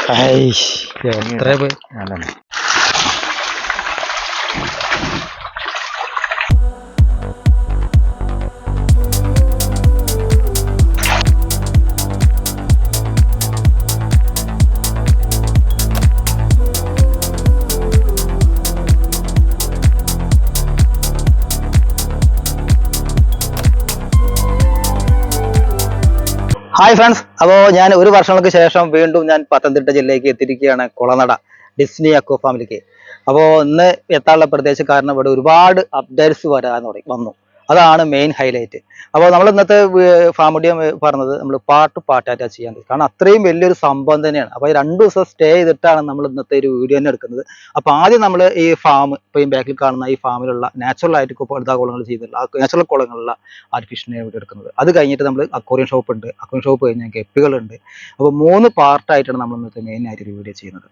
എത്ര hi friends, അപ്പോൾ ഞാൻ ഒരു വർഷങ്ങൾക്ക് ശേഷം വീണ്ടും ഞാൻ പത്തനംതിട്ട ജില്ലയിലേക്ക് എത്തിയിരിക്കുകയാണ്. കുളനട ഡിസ്നി അക്വ ഫാമിലിക്ക്. അപ്പോൾ ഇന്ന് എത്താനുള്ള പ്രത്യേകിച്ച് കാരണം ഇവിടെ ഒരുപാട് അപ്ഡേറ്റ്സ് വന്നു. അതാണ് മെയിൻ ഹൈലൈറ്റ്. അപ്പോൾ നമ്മൾ ഇന്നത്തെ ഫാം വീഡിയോ പറഞ്ഞത് നമ്മൾ പാട്ടായിട്ടാണ് ചെയ്യാൻ, കാരണം അത്രയും വലിയൊരു സംഭവം തന്നെയാണ്. അപ്പോൾ 2 ദിവസം സ്റ്റേ ചെയ്തിട്ടാണ് നമ്മൾ ഇന്നത്തെ ഒരു വീഡിയോ തന്നെ എടുക്കുന്നത്. അപ്പോൾ ആദ്യം നമ്മൾ ഈ ഫാം, ഇപ്പോൾ ഈ ബാക്കിൽ കാണുന്ന ഈ ഫാമിലുള്ള നാച്ചുറൽ ആയിട്ട് പടുതാ കുളങ്ങൾ ചെയ്തിട്ടുള്ള ആ നാച്ചുറൽ കുളങ്ങളിലുള്ള ആർട്ടിഫിഷ്യൽ വീഡിയോ എടുക്കുന്നത്. അത് കഴിഞ്ഞിട്ട് നമ്മൾ അക്വേറിയം ഷോപ്പ് ഉണ്ട്, അക്വേറിയം ഷോപ്പ് കഴിഞ്ഞാൽ ഗപ്പികളുണ്ട്. അപ്പോൾ 3 പാർട്ടായിട്ടാണ് നമ്മൾ ഇന്നത്തെ മെയിൻ ആയിട്ടൊരു വീഡിയോ ചെയ്യുന്നത്.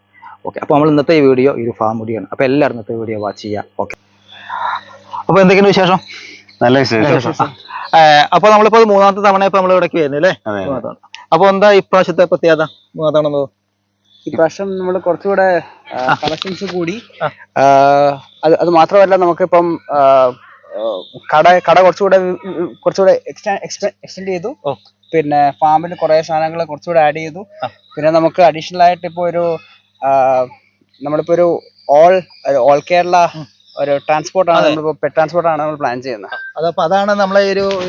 ഓക്കെ, അപ്പോൾ നമ്മൾ ഇന്നത്തെ ഈ വീഡിയോ ഈ ഒരു ഫാം വീഡിയോ ആണ്. അപ്പോൾ എല്ലാവരും ഇന്നത്തെ വീഡിയോ വാച്ച് ചെയ്യാം. ഓക്കെ, അപ്പോൾ എന്തൊക്കെയാണ് വിശേഷം? നല്ല വിശേഷം. അപ്പൊ നമ്മളിപ്പോ 3ാമത്തെ തവണ ഇപ്പൊ നമ്മൾ ഇവിടേക്ക് വരുന്നത് അല്ലേ? അപ്പൊ എന്താ ഇപ്രാവശ്യത്തെ പ്രത്യേകത? 3ാം തവണ ഇപ്രാവശ്യം നമ്മൾ കുറച്ചുകൂടെ കളക്ഷൻസ് കൂടി. അത് മാത്രമല്ല, നമുക്കിപ്പം കട കുറച്ചുകൂടെ എക്സ്റ്റെൻഡ് ചെയ്തു. പിന്നെ ഫാമിൽ കുറെ സാധനങ്ങൾ കുറച്ചുകൂടെ ആഡ് ചെയ്തു. പിന്നെ നമുക്ക് അഡീഷണൽ ആയിട്ട് ഇപ്പൊ ഒരു നമ്മളിപ്പോ ഒരു ഓൾ കേരള ഒരു ട്രാൻസ്പോർട്ടാണ്, നമ്മളിപ്പോൾ പെറ്റ് ട്രാൻസ്പോർട്ടാണ് നമ്മൾ പ്ലാൻ ചെയ്യുന്നത്. അതപ്പോൾ അതാണ് നമ്മളെ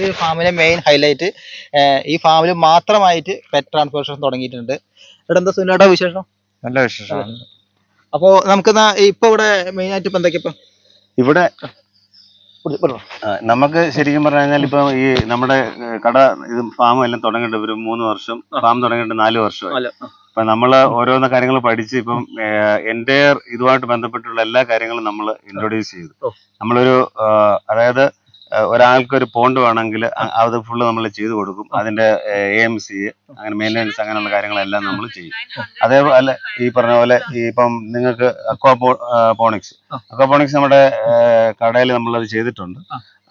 ഈ ഫാമിലെ മെയിൻ ഹൈലൈറ്റ്. ഈ ഫാമിൽ മാത്രമായിട്ട് പെറ്റ് ട്രാൻസ്പോർട്ടേഷൻ തുടങ്ങിയിട്ടുണ്ട്. ഇവിടെ എന്താ സുനിലേട്ടാ വിശേഷം? നല്ല വിശേഷം. അപ്പോൾ നമുക്ക് ഇപ്പൊ ഇവിടെ മെയിൻ ആയിട്ട് ഇപ്പൊ എന്തൊക്കെയാ ഇവിടെ നമുക്ക് ശരിക്കും പറഞ്ഞു കഴിഞ്ഞാൽ ഇപ്പൊ ഈ നമ്മുടെ കട ഇത് ഫാമും എല്ലാം തുടങ്ങിയിട്ട് ഒരു 3 വർഷം, ഫാം തുടങ്ങിയിട്ട് 4 വർഷമായി. അപ്പൊ നമ്മള് ഓരോന്ന് കാര്യങ്ങൾ പഠിച്ച് ഇപ്പം എൻ്റെ ഇതുമായിട്ട് ബന്ധപ്പെട്ടുള്ള എല്ലാ കാര്യങ്ങളും നമ്മൾ ഇൻട്രൊഡ്യൂസ് ചെയ്തു. നമ്മളൊരു അതായത് ഒരാൾക്ക് ഒരു പോണ്ട് വേണമെങ്കിൽ അത് ഫുള്ള് നമ്മൾ ചെയ്തു കൊടുക്കും. അതിന്റെ AMC അങ്ങനെ മെയിൻ്റെനൻസ് അങ്ങനെയുള്ള കാര്യങ്ങളെല്ലാം നമ്മൾ ചെയ്യും. അതേപോലെ ഈ പറഞ്ഞ പോലെ ഇപ്പം നിങ്ങൾക്ക് അക്വാപോണിക്സ് നമ്മുടെ കടയിൽ നമ്മളത് ചെയ്തിട്ടുണ്ട്.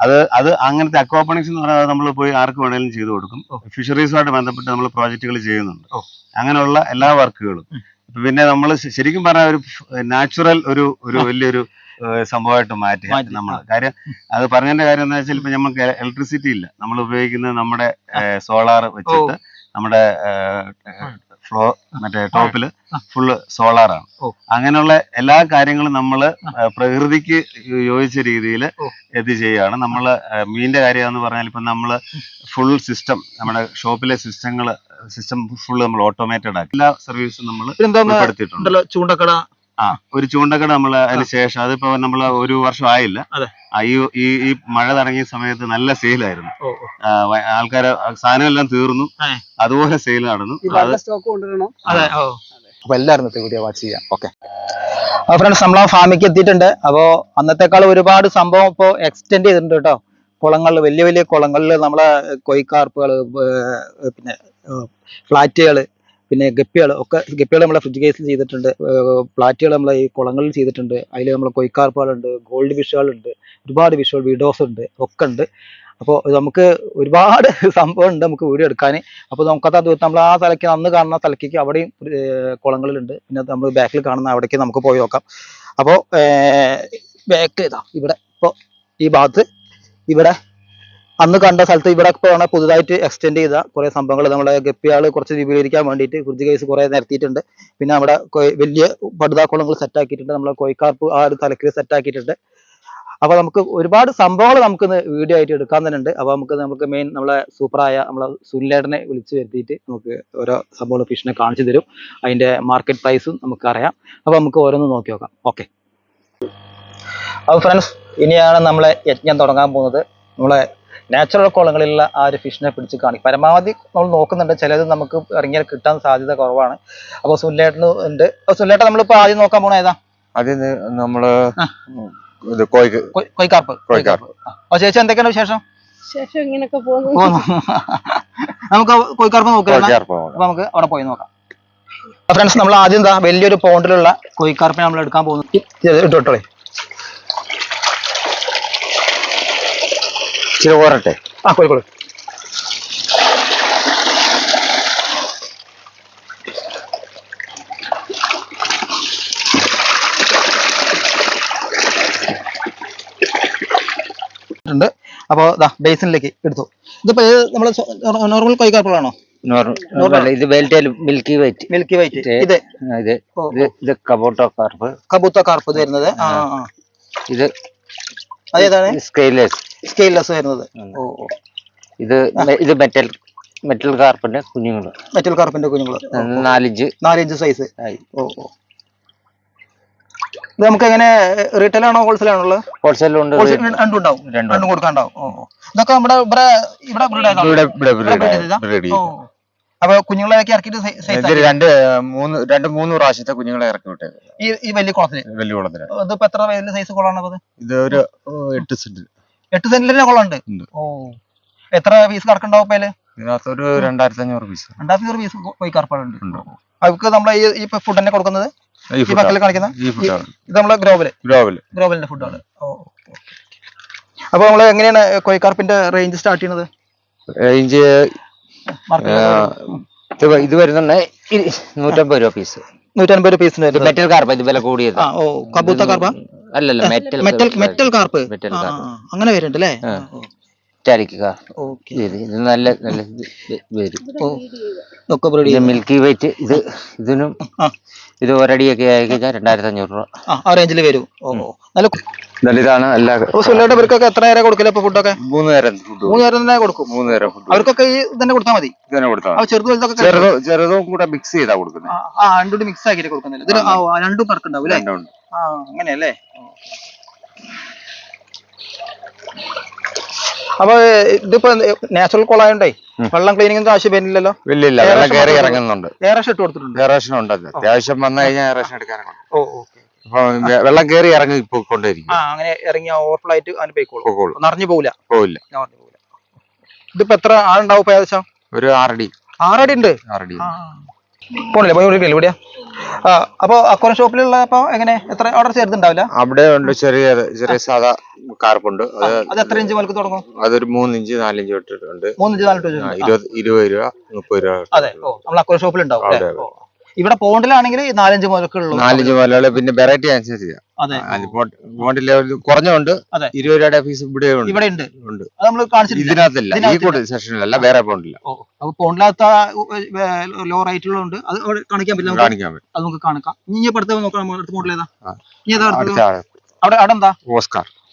അത് അങ്ങനത്തെ അക്വാപോണിക്സ് എന്ന് പറഞ്ഞാൽ നമ്മൾ പോയി ആർക്ക് വേണമെങ്കിലും ചെയ്തു കൊടുക്കും. ഫിഷറീസുമായിട്ട് ബന്ധപ്പെട്ട് നമ്മൾ പ്രോജക്റ്റുകൾ ചെയ്യുന്നുണ്ട്. അങ്ങനെയുള്ള എല്ലാ വർക്കുകളും. പിന്നെ നമ്മൾ ശരിക്കും പറഞ്ഞാൽ ഒരു നാച്ചുറൽ ഒരു വലിയൊരു സംഭവമായിട്ട് മാറ്റി നമ്മൾ കാര്യം. അത് പറഞ്ഞതിന്റെ കാര്യം എന്താ വെച്ചാൽ ഇപ്പൊ നമുക്ക് ഇലക്ട്രിസിറ്റി ഇല്ല. നമ്മൾ ഉപയോഗിക്കുന്നത് നമ്മുടെ സോളാർ വെച്ചിട്ട് നമ്മുടെ മറ്റേ ടോപ്പില് ഫുള്ള് സോളാറാണ്. അങ്ങനെയുള്ള എല്ലാ കാര്യങ്ങളും നമ്മള് പ്രകൃതിക്ക് യോജിച്ച രീതിയിൽ ചെയ്യുകയാണ്. നമ്മള് മീനിന്റെ കാര്യം എന്ന് പറഞ്ഞാൽ ഇപ്പൊ നമ്മള് ഫുൾ സിസ്റ്റം, നമ്മുടെ ഷോപ്പിലെ സിസ്റ്റം ഫുള്ള് നമ്മൾ ഓട്ടോമേറ്റഡ് ആക്കി എല്ലാ സർവീസും നമ്മൾ ഉൾപ്പെടുത്തിയിട്ടുണ്ട്. ചൂണ്ടക്കട ഒരു ചൂണ്ടക്കട നമ്മള് അതിന് ശേഷം, അതിപ്പോ നമ്മള് 1 വർഷം ആയില്ല. ഈ മഴ തുടങ്ങിയ സമയത്ത് നല്ല സെയിലായിരുന്നു. ആൾക്കാര് സാധനം എല്ലാം തീർന്നു, അതുപോലെ സെയിൽ നടന്നു. അപ്പൊ എല്ലാവരും വീഡിയോ വാച്ച് ചെയ്യാം. ഓക്കെ ഫ്രണ്ട്സ്, നമ്മൾ ആ ഫാമിക്ക് എത്തിയിട്ടുണ്ട്. അപ്പോ അന്നത്തെക്കാൾ ഒരുപാട് സംഭവം ഇപ്പൊ എക്സ്റ്റെൻഡ് ചെയ്തിട്ടുണ്ട് കേട്ടോ. കുളങ്ങളിൽ, വലിയ വലിയ കുളങ്ങളിൽ നമ്മളെ കൊയ്ക്കാർപ്പുകൾ, പിന്നെ ഫ്ലാറ്റുകള്, പിന്നെ ഗപ്പികൾ നമ്മളെ ഫ്രിഡ്ജ് കേസിൽ ചെയ്തിട്ടുണ്ട്. പ്ലാറ്റുകൾ നമ്മളെ ഈ കുളങ്ങളിൽ ചെയ്തിട്ടുണ്ട്. അതിൽ നമ്മളെ കൊയ്ക്കാർപ്പുകളുണ്ട്, ഗോൾഡ് ഫിഷുകളുണ്ട്, ഒരുപാട് ഫിഷുകൾ, വീഡോസ് ഉണ്ട്, ഒക്കെ ഉണ്ട്. അപ്പോൾ നമുക്ക് ഒരുപാട് സംഭവം ഉണ്ട് നമുക്ക് വീഡിയോ എടുക്കാൻ. അപ്പോൾ നമുക്കത് നമ്മൾ ആ സ്ഥലക്ക് അന്ന് കാണുന്ന സ്ഥലത്തേക്ക് അവിടെയും കുളങ്ങളിലുണ്ട്. പിന്നെ നമ്മൾ ബാക്കിൽ കാണുന്ന അവിടേക്ക് നമുക്ക് പോയി നോക്കാം. അപ്പോൾ ബാക്ക് ഇവിടെ ഇപ്പോൾ ഈ ഭാഗത്ത് ഇവിടെ അന്ന് കണ്ട സ്ഥലത്ത് ഇവിടെ ഇപ്പോൾ പുതുതായിട്ട് എക്സ്റ്റെൻഡ് ചെയ്ത കുറേ സംഭവങ്ങൾ, നമ്മളെ ഗപ്പിയാൾ കുറച്ച് വിപുലീകരിക്കാൻ വേണ്ടിയിട്ട് ഫ്രിഡ്ജ് കേസ് കുറേ നിരത്തിയിട്ടുണ്ട്. പിന്നെ അവിടെ വലിയ പടുതാക്കുളങ്ങൾ സെറ്റാക്കിയിട്ടുണ്ട്. നമ്മളെ കൊയ്ക്കാർപ്പ് ആ ഒരു തലക്കിൽ സെറ്റാക്കിയിട്ടുണ്ട്. അപ്പോൾ നമുക്ക് ഒരുപാട് സംഭവങ്ങൾ നമുക്ക് വീഡിയോ ആയിട്ട് എടുക്കാൻ തന്നെ ഉണ്ട്. അപ്പോൾ നമുക്ക് മെയിൻ നമ്മളെ സൂപ്പറായ നമ്മളെ സുനിലേട്ടനെ വിളിച്ച് വരുത്തിയിട്ട് നമുക്ക് ഓരോ സംഭവങ്ങൾ ഫിഷിനെ കാണിച്ചു തരും. അതിൻ്റെ മാർക്കറ്റ് പ്രൈസും നമുക്കറിയാം. അപ്പോൾ നമുക്ക് ഓരോന്ന് നോക്കി നോക്കാം. ഓക്കെ, അപ്പോൾ ഫ്രണ്ട്സ്, ഇനിയാണ് നമ്മളെ യജ്ഞം തുടങ്ങാൻ പോകുന്നത്. നമ്മളെ നാച്ചുറൽ കുളങ്ങളിലുള്ള ആ ഒരു ഫിഷിനെ പിടിച്ച് കാണിക്കും. പരമാവധി നമ്മൾ നോക്കുന്നുണ്ട്. ചിലത് നമുക്ക് ഇറങ്ങിയാൽ കിട്ടാൻ സാധ്യത കുറവാണ്. അപ്പോൾ സുനിലേട്ടന് ഉണ്ട്. സുനിലേട്ടൻ നമ്മളിപ്പോ ആദ്യം നോക്കാൻ പോണ ഏതാ? ആദ്യം നമ്മള് കൊയ്ക്കാർപ്പ്. അപ്പോൾ ചേച്ചി എന്തൊക്കെയാണ് വിശേഷം? ഇങ്ങനെയൊക്കെ പോകുന്നു. നമുക്ക് കൊയ്ക്കാർപ്പ് നോക്കാം. അപ്പൊ നമുക്ക് അവിടെ പോയി നോക്കാം. ഫ്രണ്ട്സ്, നമ്മൾ ആദ്യം എന്താ വലിയൊരു പോണ്ടിലുള്ള കൊയ്ക്കാർപ്പിനെ നമ്മൾ എടുക്കാൻ പോകുന്നു. ഇട്ടോളേ, ഇച്ചിരി പോരട്ടെ. കോഴിക്കോട് ഉണ്ട്. അപ്പോൾ ഇതാ ബേസിനിലേക്ക് എടുത്തു. ഇതിപ്പോ നമ്മൾ നോർമൽ കൊയ്ക്കാർപ്പുകളാണോ? ഇത് വെൽറ്റൽ മിൽക്കി വൈറ്റ്. Milky white. ഇത് കബൂട്ടോ കാർപ്പ്. കബൂത്ത കാർപ്പ് ഇത് വരുന്നത്. ഇത് അതേതാണ്? സ്കെയിൽലെസ് വരുന്നത്. ഇത് മെറ്റൽ കാർപ്പിന്റെ കുഞ്ഞുങ്ങള്. മെറ്റൽ കാർപ്പിന്റെ കുഞ്ഞുങ്ങള് 4 ഇഞ്ച് സൈസ്. ഇത് നമുക്ക് എങ്ങനെ റീറ്റെയിൽ ആണോ ഹോൾസെയിൽ ആണോ ഉള്ളത്? ഹോൾസെയിൽ ഉണ്ട്, രണ്ടും കൊടുക്കാണ്ടാവും. ഇതൊക്കെ നമ്മുടെ അപ്പൊ കുഞ്ഞുങ്ങളെ ഇറക്കിയിട്ട് രണ്ട് മൂന്ന് പ്രാവശ്യത്തെ കുഞ്ഞുങ്ങളെ ഇറക്കി വിട്ടത് ഈ വലിയ കുളത്തിന്. ഇതിപ്പോ എത്ര വലിയ സൈസ് കുളമാണ്? ഇത് ഒരു 8 സെന്റ്. 8 സെന്റിലെ കുളമുണ്ട്. എത്ര പീസ് കറക്കുണ്ടാവും ഇപ്പൊ അതില്? ഇതിനകത്ത് ഒരു 2500 പീസ്. 2500 പീസ് കൊയ്ക്കാർപ്പുകളുണ്ട്. അവർക്ക് നമ്മളെ ഈ ഫുഡ് തന്നെ കൊടുക്കുന്നത് ഈ ബക്കറ്റിൽ കാണിക്കുന്ന ഇത് നമ്മളെ ഗ്രോവലിന്റെ ഫുഡാണ്. അപ്പൊ നമ്മള് എങ്ങനെയാണ് കൊയ്ക്കാർപ്പിന്റെ റേഞ്ച് സ്റ്റാർട്ട് ചെയ്യുന്നത്? റേഞ്ച് ഇത് വരുന്നുണ്ട് 150 രൂപ പീസ്. 150 രൂപ പീസിന് മെറ്റൽ കാർപ്പ്. ഇത് വില കൂടിയത്. കബൂത്ത കാർപ്പ? അല്ലല്ല, മെറ്റൽ കാർപ്പ്. അങ്ങനെ വരുന്നുണ്ട് അല്ലേ? ഇത് നല്ല മിൽക്കി വൈറ്റ്. ഇതിനും ഇത് ഒരടിയൊക്കെ ആയി കഴിഞ്ഞാൽ 2500 രൂപ ആ റേഞ്ചിൽ വരും. ഇതാണ് എല്ലാ. ഇവർക്കൊക്കെ എത്ര നേരം കൊടുക്കില്ല ഇപ്പൊ ഫുഡൊക്കെ? 3 നേരം തന്നെ കൊടുക്കും. 3 നേരം അവർക്കൊക്കെ ഈ തന്നെ കൊടുത്താൽ മതി. ചെറുതും കൂടെ മിക്സ് ചെയ്താ കൊടുക്കുന്നത്. രണ്ടും മിക്സ് ആക്കിയിട്ട് കൊടുക്കുന്നില്ല. ഇതിന് രണ്ടും പറക്കുണ്ടാവും അല്ലേ? അങ്ങനെയല്ലേ? അപ്പൊ ഇതിപ്പോ നാച്ചുറൽ കുളായോണ്ടേ വെള്ളം ക്ലീനിങ്ങിന്റെ ആവശ്യം വരുന്നില്ലല്ലോ. വെള്ളം കയറി ഇറങ്ങുന്നുണ്ട്. എയറേഷൻ ഇട്ട് കൊടുത്തിട്ടുണ്ട്. എയറേഷൻ ഉണ്ട്. അത്യാവശ്യം വന്നു കഴിഞ്ഞാൽ എയറേഷൻ എടുക്കാനൊക്കെ. വെള്ളം കയറി ഇറങ്ങി കൊണ്ടിരിക്കും. അങ്ങനെ ഇറങ്ങി ഓവർഫ്ലോ ആയിട്ട് അങ്ങനെ പോയിക്കോളൂ. നിറഞ്ഞു പോവില്ല. ഇതിപ്പോ എത്ര ആളുണ്ടാവും ഇപ്പൊ ഏകദേശം? ഒരു 6 അടി. 6 അടി ഉണ്ട്. പോണില്ലേ? പോയി ഇവിടെയാ. അപ്പൊ അക്വറിയം ഷോപ്പിലുള്ള അപ്പൊ എങ്ങനെ എത്ര ഓർഡർ ചേർത്തുണ്ടാവില്ല? അവിടെ ഉണ്ട് ചെറിയ സാധാ കാർപ്പുണ്ട്. അത് എത്ര ഇഞ്ച് മുതൽ തുടങ്ങും? അതൊരു 3 ഇഞ്ച് 4 ഇഞ്ച് തൊട്ടിട്ടുണ്ട്. 3 ഇഞ്ച് 4 ഇഞ്ച് 20 രൂപ 30 രൂപ. അതെ, നമ്മൾ അക്വറിയം ഷോപ്പിൽ ഉണ്ടാവും. ഇവിടെ പോണ്ടിലാണെങ്കിൽ 4 ഇഞ്ച് മുതലുള്ളൂ. 4 ഇഞ്ച് മുതലുള്ള പിന്നെ വെറൈറ്റി അനുസരിച്ച്. പോണ്ടിലെ കുറഞ്ഞുണ്ട്. 20 രൂപയുടെ ഫീസ് ഇവിടെ ഉണ്ട്. ഇതിനകത്തല്ല, ഈ കൂടെ സെക്ഷനിലല്ല, വേറെ പോണ്ടില്ല. അപ്പൊ പോണ്ടിലകത്ത ലോ റേറ്റുകളുണ്ട്. അത് കാണിക്കാൻ പറ്റില്ല. അത് നമുക്ക് കാണിക്കാം. ഇനി അടുത്ത നോക്കാം. അടുത്ത മോഡൽ ഏതാ? അവിടെ എന്താ?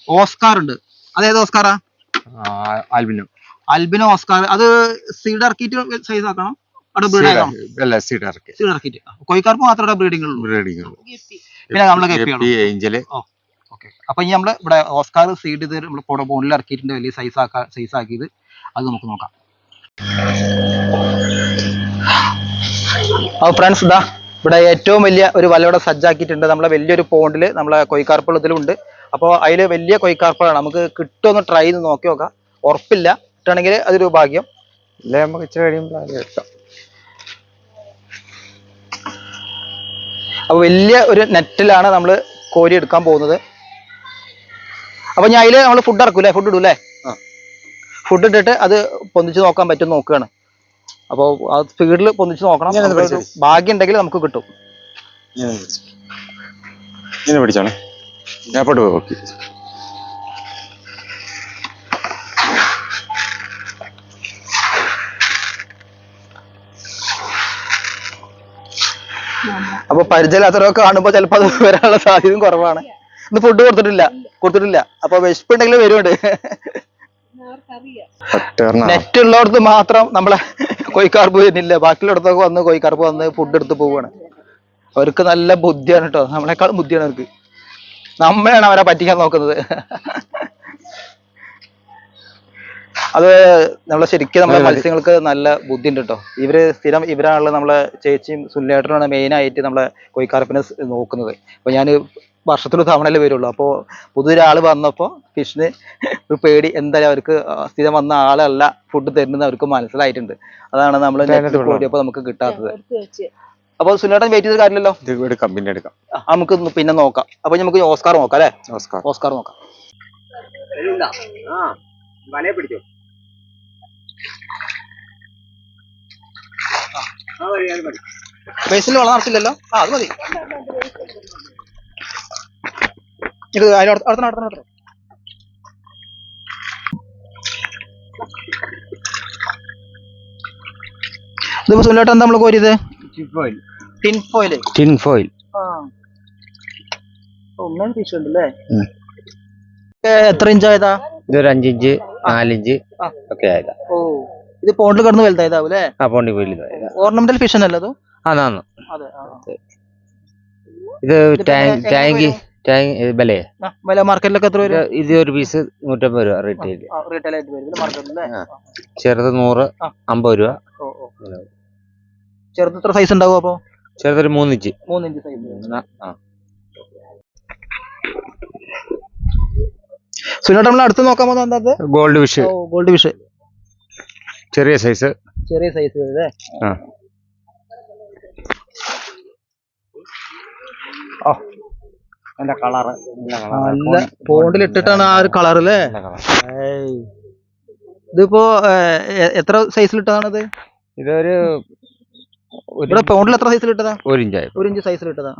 ഓസ്കാർ ഉണ്ട്. അതേത് ഓസ്കാറാ? Albino Oscar. അത് സീഡ് ഇറക്കിയിട്ട് സൈസ് ആക്കണം. കൊയ്ക്കാർപ്പ് മാത്രമേ ബ്രീഡിംഗ് ഉള്ളൂ. പിന്നെ നമ്മള് ഏഞ്ചല്. അപ്പൊ ഇനി നമ്മള് ഇവിടെ ഓസ്കാർ സീഡ് ചെയ്ത് നമ്മള് ബോണ്ടിൽ ഇറക്കിയിട്ടുണ്ട്. വലിയ സൈസ് ആക്കിയത് അത് നമുക്ക് നോക്കാം. അപ്പൊ ഫ്രണ്ട്സ് ഇതാ ഇവിടെ ഏറ്റവും വലിയ ഒരു വലയുടെ സജ്ജാക്കിയിട്ടുണ്ട്. നമ്മളെ വലിയൊരു പോണ്ടില് നമ്മളെ കൊയ്ക്കാർപ്പുള്ളതിലുണ്ട്. അപ്പോൾ അതില് വലിയ കൊയ്ക്കാർപ്പാണ്. നമുക്ക് കിട്ടുമെന്ന് ട്രൈ ചെയ്ത് നോക്കി നോക്കാം. ഉറപ്പില്ല, കിട്ടുകയാണെങ്കിൽ അതൊരു ഭാഗ്യം. ഇല്ല, നമുക്ക് ഇച്ചിരി കഴിയുമ്പോൾ. അപ്പൊ വലിയ ഒരു നെറ്റിലാണ് നമ്മൾ കോരി എടുക്കാൻ പോകുന്നത്. അപ്പൊ ഞാൻ അതില് നമ്മൾ ഫുഡ് ഇറക്കൂലേ? ഫുഡ് ഇടൂല്ലേ? ഫുഡ് ഇട്ടിട്ട് അത് പൊന്തിച്ച് നോക്കാൻ പറ്റും നോക്കുകയാണ്. അപ്പോൾ ആ സ്പീഡിൽ പൊന്തിച്ച് നോക്കണം. ഭാഗ്യം ഉണ്ടെങ്കിൽ നമുക്ക് കിട്ടും. പിടിച്ചാണ് അപ്പൊ പരിചയമില്ലാത്തവരൊക്കെ കാണുമ്പോ ചിലപ്പോ അത് വരാനുള്ള സാധ്യതയും കുറവാണ്. ഇന്ന് ഫുഡ് കൊടുത്തിട്ടില്ല. അപ്പൊ വിശപ്പുണ്ടെങ്കിൽ വരുന്നുണ്ട്. നെറ്റ് ഉള്ളടത്ത് മാത്രം നമ്മളെ കൊയ്ക്കാർപ്പ് വരുന്നില്ല. ബാക്കിയുള്ളടത്തൊക്കെ വന്ന് കൊയ്ക്കാർപ്പ് വന്ന് ഫുഡ് എടുത്ത് പോവാണ്. അവർക്ക് നല്ല ബുദ്ധിയാണ് കേട്ടോ. നമ്മളെക്കാളും ബുദ്ധിയാണ് അവർക്ക്. നമ്മളാണ് അവരെ പറ്റിക്കാൻ നോക്കുന്നത്. അത് നമ്മളെ ശരിക്കും നമ്മളെ മത്സ്യങ്ങൾക്ക് നല്ല ബുദ്ധി ഉണ്ട് കേട്ടോ. ഇവരാണല്ലോ നമ്മളെ ചേച്ചിയും സുല്ലേട്ടനാണ് മെയിൻ ആയിട്ട് നമ്മളെ കൊയ്ക്കാർപ്പിനെ നോക്കുന്നത്. അപ്പൊ ഞാൻ വർഷത്തിലൊരു തവണയല്ലേ വരുള്ളൂ. അപ്പോൾ പുതിയൊരാൾ വന്നപ്പോൾ ഫിഷിന് ഒരു പേടി. എന്തായാലും അവർക്ക് സ്ഥിരം വന്ന ആളല്ല ഫുഡ് തരുന്നത് അവർക്ക് മനസ്സിലായിട്ടുണ്ട്. അതാണ് നമ്മൾ കൂടിയപ്പോൾ നമുക്ക് കിട്ടാത്തത്. അപ്പൊ സുല്ലേട്ടൻ വെയിറ്റ് ചെയ്ത കാര്യമില്ലല്ലോ, നമുക്ക് പിന്നെ നോക്കാം. അപ്പൊ നമുക്ക് ഓസ്കാർ നോക്കാം അല്ലെ? ഓസ്കാർ നോക്കാം. ബേസിൽ വെള്ളം നടത്തില്ലല്ലോ. അത് മതി. ഇത് അടുത്ത ഇതിപ്പോ സുനിലേട്ടൻ എന്താ നമ്മള് കോരിയത്? Tin foil. Tin foil. ഒന്നും ഫിഷ് ഉണ്ടല്ലേ? എത്ര ഇഞ്ച് ആയതാ? ഇതൊരു 5 ഇഞ്ച് 4 ഇഞ്ച് ഒക്കെ ആയതാ. ഓ, ഇത് പോണ്ടിൽ കിടന്ന് വലുതായതാവും അല്ലേ? ആ പോണ്ടി വലുതായതാ. ഓർണമെന്റൽ ഫിഷ് അല്ലേ അതോ? അതാന്ന്. അതെ. ഇത് ടാങ്ക് വിലയെ വില മാർക്കറ്റിലൊക്കെ എത്ര വരും? ഇത് ഒരു പീസ് 150 രൂപ റീറ്റെയിൽ. റീറ്റെയിൽ ആയിട്ട് വരും മാർക്കറ്റിൽ. ചെറുത് 100, 50 രൂപ. ചെറുത് എത്ര സൈസ് ഉണ്ടാവും അപ്പൊ? ചെറുതൊരു 3 ഇഞ്ച്. 3 inch size. സുനിലേട്ടൻ നമ്മൾ അടുത്ത് നോക്കാൻ പോകുന്നത് എന്താ? Gold fish. ഗോൾഡ് ഫിഷ് ചെറിയ സൈസ്. ചെറിയ സൈസ് വരുന്നേ. നല്ല കളറ്. നല്ല പോണ്ടിൽ ഇട്ടിട്ടാണ് ആ ഒരു കളർ അല്ലേ? ഇതിപ്പോ എത്ര സൈസിൽ ഇട്ടതാണത്? ഇതൊരു ഇവിടെ പോണ്ടിൽ എത്ര സൈസിൽ ഇട്ടതാ? 1 ഇഞ്ച്. 1 ഇഞ്ച് സൈസിൽ ഇട്ടതാ.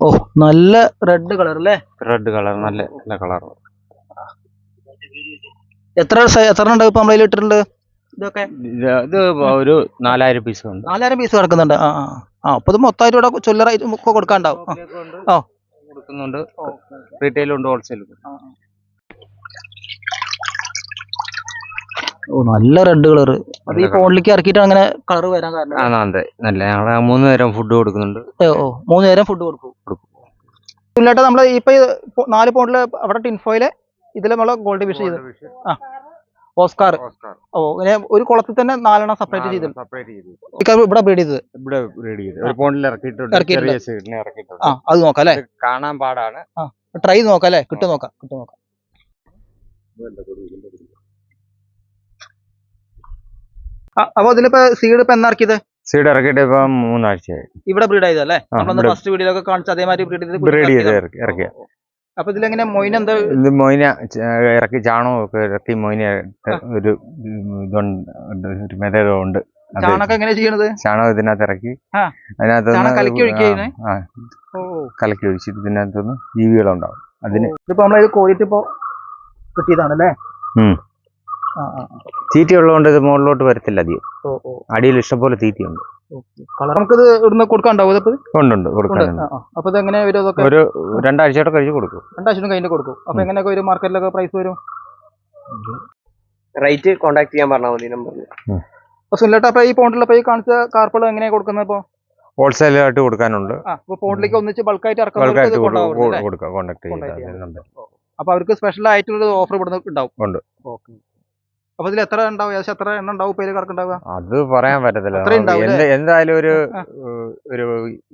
ഓ, നല്ല റെഡ് കളർ അല്ലേ? റെഡ് കളർ, നല്ല കളർ. എത്ര ഉണ്ടാവും ഇപ്പൊ നമ്മളതിൽ ഇട്ടിട്ടുണ്ട്? ഇതൊക്കെ ഇത് ഒരു 4000 പീസ് ഉണ്ട്. 4000 പീസ് കിടക്കുന്നുണ്ട്. അപ്പൊ ഇത് മൊത്തമായിട്ട് ഇവിടെ ചൊല്ലറായിട്ട് കൊടുക്കാണ്ടാവും. കൊടുക്കുന്നുണ്ട്. റീറ്റെയിലും ഉണ്ട്, ഹോൾസെയിലും. ഓ, നല്ല റെഡ് കളർ. അത് ഈ ഫോണിലേക്ക് ഇറക്കിയിട്ട് അങ്ങനെ കളർ വരാൻ കാരണം? അതെ, നല്ല. ഞങ്ങള് 3 നേരം ഫുഡ് കൊടുക്കുന്നുണ്ട്. 3 നേരം ഫുഡ് കൊടുക്കും. ഇല്ലാട്ടെ നമ്മള് ഇപ്പൊ 4 പൗണ്ടില് അവിടെ ടിൻഫോയില് ഇതില് നമ്മള് ഗോൾഡ് ഫിഷ് ചെയ്ത് ഓസ്കാർ. ഓ, ഇങ്ങനെ ഒരു കുളത്തിൽ തന്നെ 4 സെപ്പറേറ്റ് ചെയ്തു. ഇവിടെ ബ്രീഡ് ചെയ്തത്. ഒരു പോണ്ടിൽ ഇറക്കിയിട്ടുണ്ട്. അത് നോക്കാം അല്ലെ? കാണാൻ പാടാണ്. ട്രൈ നോക്കാം അല്ലെ? കിട്ടും നോക്കാം. അപ്പൊ ഇതിലിപ്പോ സീഡ് ഇപ്പൊ എന്നാക്കിയത്? സീഡ് ഇറക്കിയിട്ട് ഇപ്പൊ 3 ആഴ്ചയായി. ഇവിടെ ബ്രീഡ് ചെയ്തല്ലേ? നമ്മള് ഫസ്റ്റ് വീഡിയോയിലൊക്കെ കാണിച്ച അതേമാതിരി ബ്രീഡ് ചെയ്ത് ഇറക്കിയ. അപ്പൊ ഇതിലെങ്ങനെ മൊയിന എന്താ? ഇത് മൊയിന ഇറക്കി ചാണകമൊക്കെ ഇറക്കി മൊയിന ഒരു മെതേഡ് ഉണ്ട്. ചാണകം എങ്ങനെ ചെയ്യണത്? ചാണകം ഇതിനകത്ത് ഇറക്കി അതിനകത്ത് കലക്കി ഒഴിച്ചിട്ട് ഇതിനകത്തുനിന്ന് ജീവികളുണ്ടാവും. അതിന് ഇപ്പൊ നമ്മളത് കോരിട്ട് ഇപ്പൊ കിട്ടിയതാണല്ലേ? തീറ്റ ഉള്ളതുകൊണ്ട് ഇത് മുകളിലോട്ട് വരത്തില്ല അധികം. അടിയിൽ ഇഷ്ടംപോലെ തീറ്റയുണ്ട്. നമുക്കിത് ഇവിടുന്ന് കൊടുക്കാണ്ടാവും? ഉണ്ട്, കൊടുക്കാനുണ്ട്. അപ്പൊ ഇത് എങ്ങനെ വരും? അതൊക്കെ ഒരു 2 ആഴ്ചയോടെ കഴിഞ്ഞ് കൊടുക്കും. 2 ആഴ്ച കഴിഞ്ഞ് കൊടുക്കും. അപ്പൊ എങ്ങനെയൊക്കെ വരും? മാർക്കറ്റിലൊക്കെ പ്രൈസ് വരും? റേറ്റ് കോൺടാക്ട് ചെയ്യാൻ പറഞ്ഞാൽ മതി നമ്പറിൽ. അപ്പൊ സുനിലേട്ടാ, അപ്പൊ ഈ പോണ്ടിലപ്പോ ഈ കാണിച്ച കാർപ്പുകൾ എങ്ങനെയാ കൊടുക്കുന്നത്? ഇപ്പൊ ഹോൾസെയിൽ ആയിട്ട് കൊടുക്കാനുണ്ട്. അപ്പൊ പോണ്ടിലേക്ക് ഒന്നിച്ച് ബൾക്കായിട്ട് കൊടുക്കാം. അപ്പൊ അവർക്ക് സ്പെഷ്യൽ ആയിട്ടുള്ള ഓഫർ ഇവിടുന്ന് ഉണ്ടാവും. ഉണ്ട്. അപ്പൊ ഇതിൽ എത്ര ഉണ്ടാവും? ഏകദേശം എത്ര എണ്ണം ഉണ്ടാവും പേര് കറക്കുണ്ടാവുക? അത് പറയാൻ പറ്റത്തില്ല. എന്തായാലും ഒരു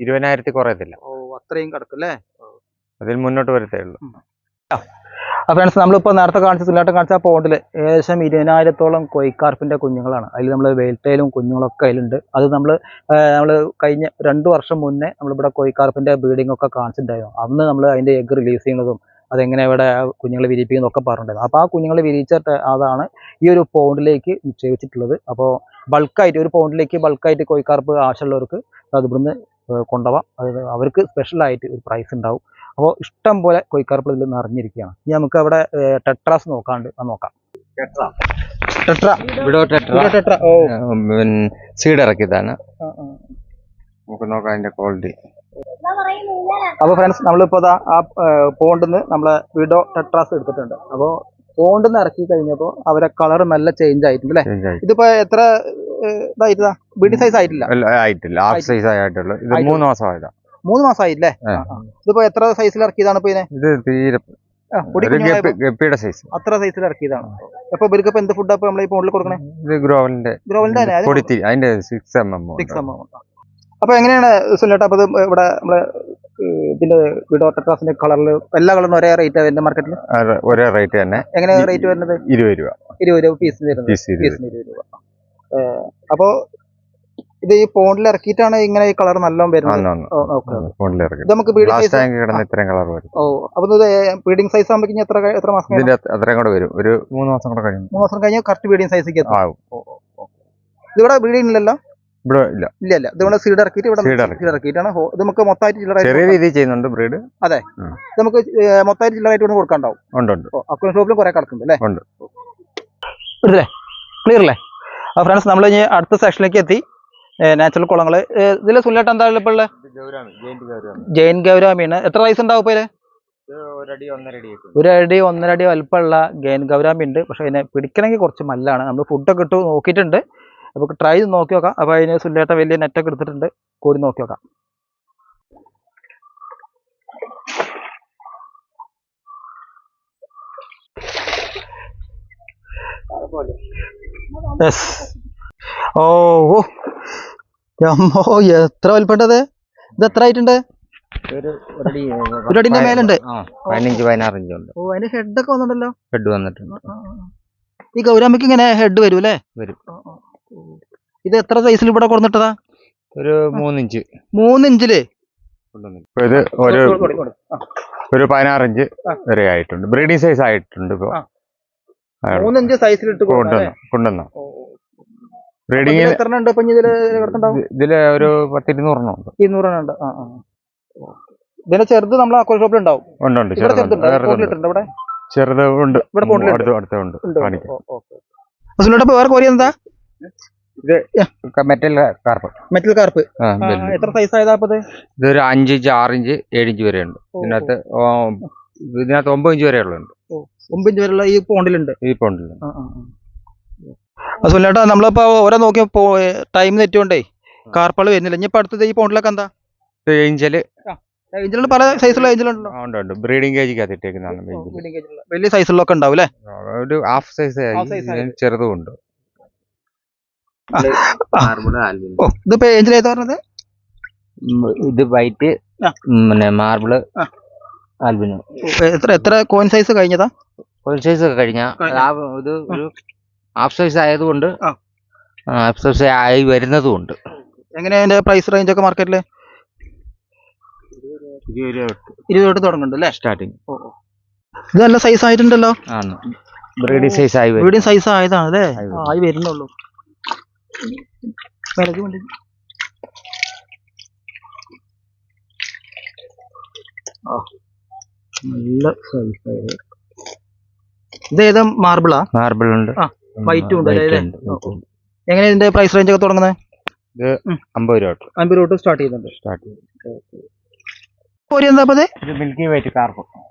20,000 കുറയത്തില്ല. അത്രയും കിടക്കും അല്ലേ? അതിൽ മുന്നോട്ട് വരത്തേ ഉള്ളൂ. അപ്പൊ നമ്മളിപ്പോ നേരത്തെ സുനിലേട്ടൻ കാണിച്ച പോണ്ടില് ഏകദേശം 20,000-ഓളം കൊയ്ക്കാർപ്പിന്റെ കുഞ്ഞുങ്ങളാണ്. അതിൽ നമ്മൾ വെയിൽറ്റയിലും കുഞ്ഞുങ്ങളൊക്കെ അതിലുണ്ട്. അത് നമ്മള് കഴിഞ്ഞ 2 വർഷം മുന്നേ നമ്മളിവിടെ കൊയ്ക്കാർപ്പിന്റെ ബ്രീഡിംഗ് ഒക്കെ കാണിച്ചിട്ടുണ്ടായിരുന്നു. അന്ന് നമ്മൾ അതിന്റെ എഗ് റിലീസ് ചെയ്യുന്നതും അതെങ്ങനെ ഇവിടെ കുഞ്ഞുങ്ങളെ വിരിയിപ്പിക്കുന്നതൊക്കെ പറഞ്ഞിട്ടുണ്ടായിരുന്നു. അപ്പോൾ ആ കുഞ്ഞുങ്ങളെ വിരിയിച്ചിട്ട് അതാണ് ഈ ഒരു പൗണ്ടിലേക്ക് നിക്ഷേപിച്ചിട്ടുള്ളത്. അപ്പോൾ ബൾക്കായിട്ട് ഒരു പൗണ്ടിലേക്ക് ബൾക്കായിട്ട് കോഴിക്കാർപ്പ് ആവശ്യമുള്ളവർക്ക് അത് ഇവിടുന്ന് കൊണ്ടുപോകാം. അത് അവർക്ക് സ്പെഷ്യലായിട്ട് ഒരു പ്രൈസ് ഉണ്ടാവും. അപ്പോൾ ഇഷ്ടം പോലെ കോഴിക്കാർപ്പ് ഇതിൽ നിറഞ്ഞിരിക്കുകയാണ്. ഇനി നമുക്ക് അവിടെ ടെട്രാസ് നോക്കാണ്ട് അത് നോക്കാം. സീഡ് ഇറക്കിയതാണ്. നമുക്ക് നോക്കാം അതിന്റെ ക്വാളിറ്റി. അപ്പോൾ ഫ്രണ്ട്സ്, നമ്മളിപ്പോൾ ആ പോണ്ടിന്ന് നമ്മളെ വിഡോ ടെട്രാസ് എടുത്തിട്ടുണ്ട്. അപ്പോൾ പോണ്ടിന്ന് ഇറക്കി കഴിഞ്ഞപ്പോൾ അവരെ കളർ നല്ല ചേഞ്ച് ആയിട്ടുണ്ട് അല്ലേ? ഇതിപ്പോ എത്ര ഇതായിട്ടാ? ബീഡിംഗ് സൈസ് ആയിട്ടില്ല. ഹാഫ് സൈസ് ആയിട്ടുള്ളൂ. ഇത് 3 മാസമായതാ. 3 മാസമായില്ലേ? ഇതിപ്പോ എത്ര സൈസിൽ ഇറക്കിയതാണ് ഇപ്പൊ ഇതിനെ? ഇത് തീരെ ഗപ്പിയുടെ സൈസ്. അത്ര സൈസിൽ ഇറക്കിയതാണ്. അപ്പൊ ഇവർക്ക് ഇപ്പൊ എന്ത് ഫുഡ് അപ്പൊ നമ്മൾ ഈ പോണ്ടിൽ കൊടുക്കണേ? ഇത് ഗ്രോവലിന്റെ 6 mm. അപ്പൊ എങ്ങനെയാണ് സുനിലേട്ടാ അപ്പൊ ഇവിടെ നമ്മളെ ഇതിന്റെ വിഡോ ടെട്രാസിന്റെ കളറിൽ എല്ലാ കളറിനും ഒരേ റേറ്റ് വരുന്നത് മാർക്കറ്റിൽ? ഒരേ റേറ്റ് തന്നെ. എങ്ങനെയാണ് റേറ്റ് വരുന്നത്? 20 രൂപ. 20 രൂപ പീസിന് വരുന്നത്. പീസിന് 20 രൂപ. അപ്പൊ ഇത് ഈ പോണ്ടിൽ ഇറക്കിയിട്ടാണ് ഇങ്ങനെ ഈ കളർ നല്ലോണം വരുന്നത്. നമുക്ക് ബ്രീഡിംഗ് സൈസ് ആകുമ്പോൾ എത്ര മാസം? അത്രയും കൂടെ വരും. ഒരു 3 മാസം കൂടെ കഴിയും. 3 മാസം കഴിഞ്ഞ് കറക്റ്റ് ബ്രീഡിംഗ് സൈസിലേക്ക് എത്തും. ഇതിവിടെ ബ്രീഡിംഗ് ഇല്ലല്ലോ? ഇവിടെ ഇല്ല. ഇല്ല ഇല്ല, ഇത് നമ്മള് സീഡ് ഇറക്കിയിട്ട് ഇവിടെ Seed ഇറക്കി. സീഡ് ഇറക്കിയിട്ടാണ് ഇത് നമുക്ക് മൊത്തമായിട്ട് ചെറിയ ചില്ലറായിട്ട് രീതിയിൽ ചെയ്യുന്നുണ്ട് ബ്രീഡ്. നമുക്ക് മൊത്തമായിട്ട് ചില്ലറായിട്ട് ഇവിടെ കൊടുക്കാണ്ടാവും. ഉണ്ട് ഉണ്ട്. അക്വറിയം ഷോപ്പിൽ കുറെ കിടക്കുന്നുണ്ട് അല്ലേ? ഉണ്ട്. ഇല്ലേ, ക്ലിയർ അല്ലേ? ഫ്രണ്ട്സ്, നമ്മൾ ഇനി അടുത്ത സെക്ഷനിലേക്ക് എത്തി. നാച്ചുറൽ കുളങ്ങള്. ഇതില് സുല്ലേട്ട് എന്താ ഇപ്പോൾ ഉള്ളത്? ജൈൻ ഗൗരാമിയാണ്. എത്ര വയസ്സ് ഉണ്ടാവും ഇപ്പൊ ഇതില്? 1 അടി 1.5 അടി. 1 അടി 1.5 അടി വലുപ്പമുള്ള ഗൈൻ ഗൗരാമി ഉണ്ട്. പക്ഷെ അതിനെ പിടിക്കണമെങ്കിൽ കുറച്ച് മല്ലാണ്. നമ്മൾ ഫുഡൊക്കെ ഇട്ട് നോക്കിയിട്ടുണ്ട്, നമുക്ക് ട്രൈ ചെയ്ത് നോക്കി നോക്കാം. അപ്പൊ അതിന് സുല്ലേട്ട വലിയ നെറ്റൊക്കെ എടുത്തിട്ടുണ്ട്, കോരി നോക്കി നോക്കാം. യെസ്. ഓ ഓ അമ്മോ, എത്ര വലുപ്പമുണ്ടത്! ഇത് എത്ര ആയിട്ടുണ്ട്? 1 അടിന്റെ മേലുണ്ട്. 15-16 ഇഞ്ച് ഉണ്ട്. ഓ, അതിന് ഹെഡൊക്കെ വന്നിട്ടുണ്ടല്ലോ. ഹെഡ് വന്നിട്ടുണ്ട്. ഈ ഗൗരാമിക്ക് ഇങ്ങനെ ഹെഡ് വരും അല്ലേ? വരും. ഇത് എത്ര സൈസിൽ ഇവിടെ കൊടുത്തിട്ടതാ? ഒരു 3 ഇഞ്ച്. 3 ഇഞ്ചില് ഇപ്പൊ ഇത് ഒരു 16 ഇഞ്ച് വരെ ആയിട്ടുണ്ട്. ബ്രീഡിംഗ് സൈസ് ആയിട്ടുണ്ട്. ഇപ്പൊ 3 ഇഞ്ച് സൈസിലിട്ട് കൊണ്ടുവന്ന ബ്രീഡിംഗ് എത്ര ഉണ്ട് ഇപ്പൊ ഇതില് കിടത്തുണ്ടാവും? ഇതില് ഒരു 10-200 എണ്ണം ഉണ്ട്. 200 ഉണ്ട്. ഇതിന്റെ ചെറുത് നമ്മൾ അക്വറിയം ഷോപ്പിൽ ഉണ്ടാവും. ഉണ്ട്. ചെറുതുണ്ട് ഇവിടെ. ചെറുത് ഉണ്ട്. ഇവിടെ അടുത്തുണ്ട്. വേറെ കോരി എന്താ? ഇത് മെറ്റൽ കാർപ്പ്. Metal carp. എത്ര സൈസ് ആയതാ? ഇതൊരു 5 ഇഞ്ച് 6 ഇഞ്ച് 7 ഇഞ്ച് വരെ ഉണ്ട്. ഇതിനകത്ത് 9 ഇഞ്ച് വരെ ഉള്ളുണ്ട്. 9 ഇഞ്ച് വരെയുള്ള ഈ പോണ്ടിലുണ്ട്. സുല്ലേട്ടാ, നമ്മളിപ്പോ ഓരോ നോക്കിയപ്പോ ടൈം തെറ്റുകൊണ്ടേ കാർപ്പള് വരുന്നില്ല. ഇനിയിപ്പോ അടുത്തത് ഈ പോണ്ടിലൊക്കെ എന്താ? ഏഞ്ചല്. ഏഞ്ചലുണ്ട്, പല സൈസുള്ള ഏഞ്ചലുണ്ടല്ലോ. ഉണ്ട്. ബ്രീഡിംഗ് കേജിക്കകത്ത് ഇട്ടേക്കുന്നതാണ്. വലിയ സൈസുള്ളൊക്കെ ഉണ്ടാവും അല്ലേ? ഒരു ഹാഫ് സൈസ് ചെറുതും ഉണ്ട്. ഇതിപ്പോ ഏഞ്ചൽ ഏതാ പറഞ്ഞത്? ഇത് വൈറ്റ്, പിന്നെ മാർബിള്, ആൽബിനോ. എത്ര കോയിൻ സൈസ് കഴിഞ്ഞതാ? കോയിൻ സൈസ് ഒക്കെ കഴിഞ്ഞ ഇത് ഒരു ഹാഫ് സൈസ് ആയതുകൊണ്ട് ഹാഫ് സൈസ് ആയി വരുന്നതും ഉണ്ട്. എങ്ങനെയാ അതിന്റെ പ്രൈസ് റേഞ്ച് ഒക്കെ മാർക്കറ്റില്? 20 തൊട്ട് തുടങ്ങുന്നുണ്ട് അല്ലേ? സ്റ്റാർട്ടിങ്. ഇത് നല്ല സൈസ് ആയിട്ടുണ്ടല്ലോ. ബ്രീഡിംഗ് സൈസ് ആയി. ബ്രീഡിംഗ് സൈസ് ആയതാണ് അല്ലേ? ആയി വരുന്നുള്ളൂ. നല്ല സൈസ്. ഇത് ഏതാ? മാർബിളാ? മാർബിൾ ഉണ്ട്, വൈറ്റും ഉണ്ട്. എങ്ങനെയാ ഇതിന്റെ പ്രൈസ് റേഞ്ച് ഒക്കെ തുടങ്ങുന്നത്? ഇത് 50 രൂപ. 50 രൂപ തൊട്ട് സ്റ്റാർട്ട് ചെയ്യുന്നുണ്ട്. എന്താ ഇത്? Milky white carp.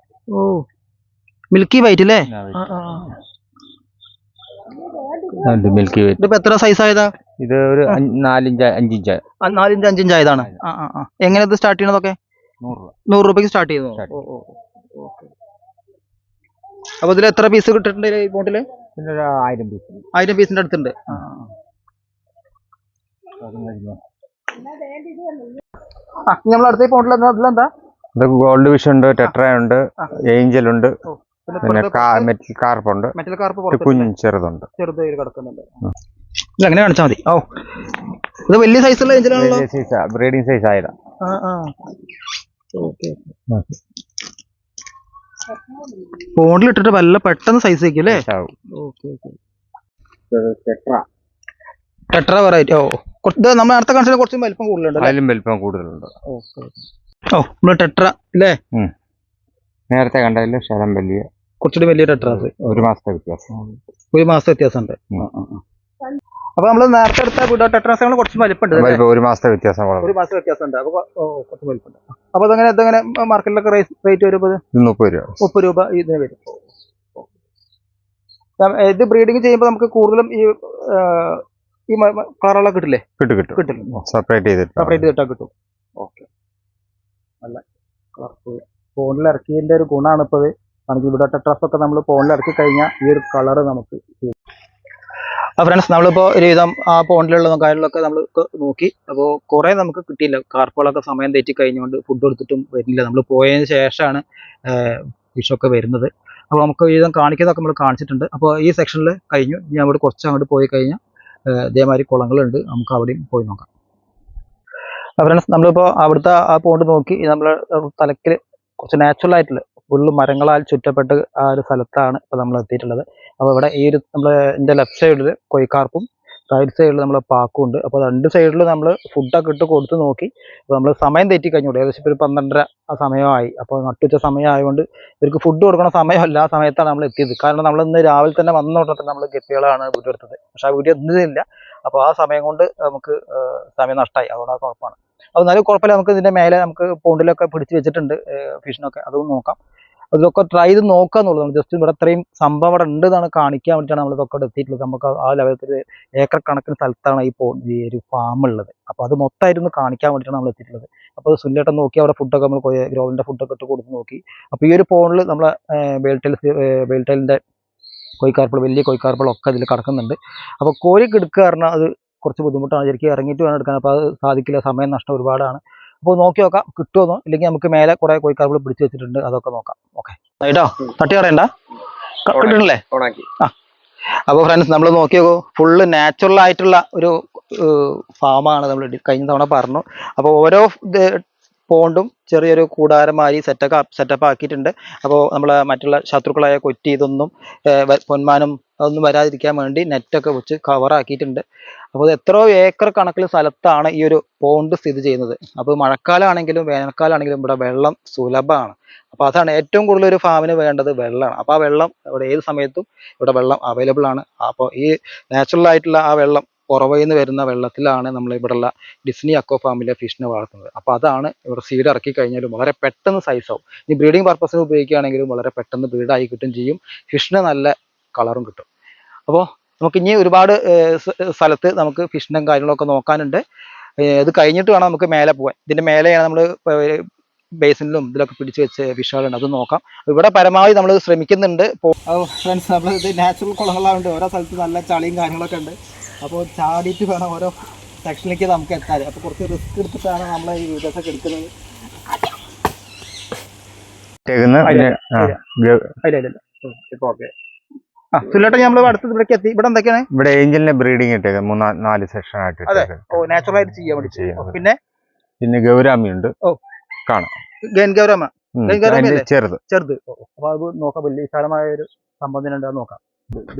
ഓ, മിൽക്കി വൈറ്റ് അല്ലേ? Milky white. ഇതിപ്പോ എത്ര സൈസ് ആയതാ? ഇത് ഒരു 4 ഇഞ്ച് 5 ഇഞ്ച്. 4 ഇഞ്ച് 5 ഇഞ്ച് ആയതാണ്. എങ്ങനെ ഇത് സ്റ്റാർട്ട് ചെയ്യണതൊക്കെ? 100 രൂപയ്ക്ക് സ്റ്റാർട്ട് ചെയ്യുന്നു. അപ്പൊ ഇതിൽ എത്ര പീസ് കിട്ടിയിട്ടുണ്ട് ഈ ബോട്ടില്? 1000 പീസ്. 1000 പീസിന്റെ അടുത്തുണ്ട്. നമ്മൾ അടുത്ത പോണ്ടിൽ ഇതിലെന്താ? ഇത് ഗോൾഡ് ഫിഷ് ഉണ്ട്, ടെട്ര ഉണ്ട്, ഏഞ്ചൽ ഉണ്ട്, പിന്നെ മെറ്റൽ കാർപ്പ് ഉണ്ട്. മെറ്റൽ കാർപ്പ് കുഞ്ഞ് ചെറുതുണ്ട്. ചെറുത് കിടക്കുന്നുണ്ട്. അങ്ങനെ കാണിച്ചാൽ മതി. ഓ, ഇത് വലിയ സൈസുള്ള ഏഞ്ചലാണല്ലോ. ബ്രീഡിംഗ് സൈസ് ആയതാ. പോണ്ടിൽ ഇട്ടിട്ട് വല്ല പെട്ടെന്ന് സൈസ് വയ്ക്കും അല്ലേ? Tetra variety. ഓ, ഇത് നമ്മൾ അടുത്ത കാണിച്ചാൽ കുറച്ചും വലിപ്പം കൂടുതലുണ്ട്. അതിലും വലിപ്പം കൂടുതലുണ്ട്. ഓ, നമ്മള് ടെട്ര അല്ലേ? നേരത്തെ കണ്ടതില് ശരം വലിയ കുറച്ചുകൂടി വലിയ ടെട്രാസ്. 1 മാസത്തെ വ്യത്യാസം. 1 മാസത്തെ വ്യത്യാസമുണ്ട്. അപ്പൊ നമ്മള് നേരത്തെ എടുത്ത ടെട്രാസുകൾ കുറച്ച് വലിപ്പമുണ്ട്. 1 മാസത്തെ വ്യത്യാസം. 1 മാസത്തെ വ്യത്യാസമുണ്ട്. അപ്പൊ കുറച്ച് വലിപ്പമുണ്ട്. അപ്പൊ അതെങ്ങനെ മാർക്കറ്റിലൊക്കെ റേറ്റ് വരുമ്പോൾ? 30 രൂപ. 30 രൂപ ഇതിന് വരും. ഇത് ബ്രീഡിങ് ചെയ്യുമ്പോൾ നമുക്ക് കൂടുതലും ഈ കളറുകളൊക്കെ കിട്ടില്ലേ? കിട്ടും. സെപ്പറേറ്റ് ചെയ്തിട്ടാ കിട്ടും. ഓക്കെ, നല്ല ഫോണിൽ ഇറക്കിയതിന്റെ ഒരു ഗുണമാണ് ഇപ്പൊ ഇത്. നമുക്ക് ഇവിടെ ടെട്രാസ് ഒക്കെ നമ്മൾ ഫോണിൽ ഇറക്കി കഴിഞ്ഞാൽ ഈ ഒരു കളറ് നമുക്ക്. ഫ്രണ്ട്സ്, നമ്മളിപ്പോൾ ഒരുവിധം ആ പോണ്ടിലുള്ളതും കാര്യങ്ങളൊക്കെ നമ്മൾ നോക്കി. അപ്പോൾ കുറേ നമുക്ക് കിട്ടിയില്ല. കാർപ്പുകളൊക്കെ സമയം തെറ്റി കഴിഞ്ഞുകൊണ്ട് ഫുഡ് കൊടുത്തിട്ടും വരുന്നില്ല. നമ്മൾ പോയതിന് ശേഷമാണ് ഫിഷൊക്കെ വരുന്നത്. അപ്പോൾ നമുക്ക് ഒരുവിധം കാണിക്കുന്നതൊക്കെ നമ്മൾ കാണിച്ചിട്ടുണ്ട്. അപ്പോൾ ഈ സെക്ഷനിൽ കഴിഞ്ഞു. ഇനി അവിടെ കുറച്ച് അങ്ങോട്ട് പോയി കഴിഞ്ഞാൽ ഇതേമാതിരി കുളങ്ങളുണ്ട്, നമുക്ക് അവിടെയും പോയി നോക്കാം. ഫ്രണ്ട്സ്, നമ്മളിപ്പോൾ അവിടുത്തെ ആ പോണ്ട് നോക്കി നമ്മൾ തലക്കിൽ കുറച്ച് നാച്ചുറൽ ആയിട്ടുള്ള ഫുള്ള് മരങ്ങളാൽ ചുറ്റപ്പെട്ട് ആ ഒരു സ്ഥലത്താണ് ഇപ്പോൾ നമ്മൾ എത്തിയിട്ടുള്ളത്. അപ്പോൾ ഇവിടെ ഈ ഒരു എൻ്റെ ലെഫ്റ്റ് സൈഡിൽ കൊയ്ക്കാർപ്പും റൈറ്റ് സൈഡിൽ നമ്മളെ പാക്കും ഉണ്ട്. അപ്പോൾ 2 സൈഡിൽ നമ്മൾ ഫുഡൊക്കെ ഇട്ട് കൊടുത്ത് നോക്കി. അപ്പോൾ നമ്മൾ സമയം തെറ്റി കഴിഞ്ഞു, ഏകദേശം ഇപ്പോൾ ഒരു 12:30 ആ സമയമായി. അപ്പോൾ നട്ടുച്ച സമയമായതുകൊണ്ട് ഇവർക്ക് ഫുഡ് കൊടുക്കുന്ന സമയമല്ല, ആ സമയത്താണ് നമ്മൾ എത്തിയത്. കാരണം നമ്മൾ ഇന്ന് രാവിലെ തന്നെ വന്ന ഉടനെ തന്നെ നമ്മൾ ഗപ്പികളാണ് വീഡിയോ എടുത്തത്. പക്ഷേ ആ വീഡിയോ എത്തുന്നില്ല. അപ്പോൾ ആ സമയം കൊണ്ട് നമുക്ക് സമയം നഷ്ടമായി. അതുകൊണ്ട് അത് കുഴപ്പമാണ്. അത് എന്നാലും കുഴപ്പമില്ല, നമുക്ക് ഇതിൻ്റെ മേലെ നമുക്ക് പോണ്ടിലൊക്കെ പിടിച്ച് വെച്ചിട്ടുണ്ട് ഫിഷിനൊക്കെ, അതൊന്നും നോക്കാം. അതിലൊക്കെ ട്രൈ ചെയ്ത് നോക്കുക എന്നുള്ളത്. നമ്മൾ ജസ്റ്റ് ഇവിടെ ഇത്രയും സംഭവം ഇവിടെ ഉണ്ട് എന്നാണ് കാണിക്കാൻ വേണ്ടിയിട്ടാണ് നമ്മൾ ഇതൊക്കെ എത്തിയിട്ടുള്ളത്. നമുക്ക് ആ ലെവലത്തിൽ ഏക്കർ കണക്കിന് സ്ഥലത്താണ് ഈ ഒരു ഫാം ഉള്ളത്. അപ്പോൾ അത് മൊത്തമായിട്ടൊന്ന് കാണിക്കാൻ വേണ്ടിയിട്ടാണ് നമ്മൾ എത്തിയിട്ടുള്ളത്. അപ്പോൾ സുല്ലേട്ടൻ നോക്കി അവിടെ ഫുഡൊക്കെ നമ്മൾ ഗ്രോവിൻ്റെ ഫുഡൊക്കെ ഇട്ട് കൊടുത്ത് നോക്കി. അപ്പോൾ ഈ ഒരു പോണ്ടിൽ നമ്മളെ ബെയിൽടൈലിൻ്റെ കോഴിക്കാർപ്പിൾ, വലിയ കോഴിക്കാർപ്പിളൊക്കെ അതിൽ കിടക്കുന്നുണ്ട്. അപ്പോൾ കോഴി എടുക്കുക പറഞ്ഞാൽ അത് കുറച്ച് ബുദ്ധിമുട്ടാണ്. ശരിക്കും ഇറങ്ങിയിട്ട് വേണം എടുക്കാൻ. അപ്പോൾ അത് സാധിക്കില്ല, സമയം നഷ്ടം ഒരുപാടാണ്. അപ്പോൾ നോക്കി നോക്കാം കിട്ടുമോ, ഇല്ലെങ്കിൽ നമുക്ക് മേലെ കുറേ കോഴിക്കാർപ്പിൾ പിടിച്ച് വെച്ചിട്ടുണ്ട്, അതൊക്കെ നോക്കാം. ഓക്കെ കേട്ടോ, തട്ടി പറയണ്ട, കിട്ടണല്ലേ? ആ, അപ്പോൾ ഫ്രണ്ട്സ് നമ്മൾ നോക്കി നോക്കൂ, ഫുള്ള് നാച്ചുറൽ ആയിട്ടുള്ള ഒരു ഫാമാണ് നമ്മൾ കഴിഞ്ഞ തവണ പറഞ്ഞു. അപ്പോൾ ഓരോ പോണ്ടും ചെറിയൊരു കൂടാരമായി സെറ്റപ്പ് ആക്കിയിട്ടുണ്ട്. അപ്പോൾ നമ്മൾ മറ്റുള്ള ശത്രുക്കളായ കൊറ്റി ഇതൊന്നും പൊന്മാനും അതൊന്നും വരാതിരിക്കാൻ വേണ്ടി നെറ്റൊക്കെ വെച്ച് കവറാക്കിയിട്ടുണ്ട്. അപ്പോൾ ഇത് എത്രയോ ഏക്കർ കണക്കിൽ സ്ഥലത്താണ് ഈ ഒരു പോണ്ട് സ്ഥിതി ചെയ്യുന്നത്. അപ്പോൾ മഴക്കാലമാണെങ്കിലും വേനൽക്കാലമാണെങ്കിലും ഇവിടെ വെള്ളം സുലഭമാണ്. അപ്പോൾ അതാണ് ഏറ്റവും കൂടുതൽ ഒരു ഫാമിന് വേണ്ടത്, വെള്ളമാണ്. അപ്പോൾ ആ വെള്ളം ഇവിടെ ഏത് സമയത്തും ഇവിടെ വെള്ളം അവൈലബിൾ ആണ്. അപ്പോൾ ഈ നാച്ചുറൽ ആയിട്ടുള്ള ആ വെള്ളം പുറമേ നിന്ന് വരുന്ന വെള്ളത്തിലാണ് നമ്മൾ ഇവിടെയുള്ള ഡിസ്നി അക്വ ഫാമിലെ ഫിഷിനെ വളർത്തുന്നത്. അപ്പോൾ അതാണ് ഇവിടെ സീഡ് ഇറക്കി കഴിഞ്ഞാലും വളരെ പെട്ടെന്ന് സൈസാവും. ഈ ബ്രീഡിങ് പർപ്പസിന് ഉപയോഗിക്കുകയാണെങ്കിലും വളരെ പെട്ടെന്ന് ബ്രീഡായി കിട്ടും ചെയ്യും. ഫിഷിന് നല്ല കളറും കിട്ടും. അപ്പോൾ നമുക്ക് ഇനി ഒരുപാട് സ്ഥലത്ത് നമുക്ക് ഫിഷിനും കാര്യങ്ങളൊക്കെ നോക്കാനുണ്ട്. ഇത് കഴിഞ്ഞിട്ട് വേണം നമുക്ക് മേലെ പോകാൻ. ഇതിൻ്റെ മേലെയാണ് നമ്മൾ ബേസിനിലും ഇതിലൊക്കെ പിടിച്ച് വെച്ച് ഫിഷുകളുണ്ട്, അത് നോക്കാം. ഇവിടെ പരമാവധി നമ്മൾ ശ്രമിക്കുന്നുണ്ട്. ഫ്രണ്ട്സ്, നമ്മൾ ഇത് നാച്ചുറൽ കുളങ്ങളായതുകൊണ്ട് ഓരോ സ്ഥലത്ത് നല്ല ചളിയും കാര്യങ്ങളൊക്കെ ഉണ്ട്. അപ്പോൾ ചാടിയിട്ട് വേണം ഓരോ സെക്ഷനിലേക്ക് നമുക്ക് എത്താൻ. അപ്പോൾ കുറച്ച് റിസ്ക് എടുത്തിട്ടാണ് നമ്മൾ ഈ വീഡിയോസൊക്കെ എടുക്കുന്നത്. ഇപ്പോൾ ഓക്കെ. ആ സുല്ലേട്ടൻ, നമ്മൾ അടുത്ത് ഇവിടേക്ക് എത്തി. ഇവിടെ എന്തൊക്കെയാണ്? ഇവിടെ ഏഞ്ചലിന്റെ ബ്രീഡിംഗ് ഇട്ടേക്ക് 3-4 സെക്ഷൻ ആയിട്ട്. അതെ, ഓ നാച്ചുറൽ ആയിട്ട് ചെയ്യാൻ വേണ്ടി. പിന്നെ ഗൗരാമി ഉണ്ട്, ഓ കാണാം. ഗൗരാമ ചെറുത്. അപ്പൊ അത് നോക്കാം. വലിയ വിശാലമായ ഒരു സംഭവം തന്നെ ഉണ്ട്, അത് നോക്കാം.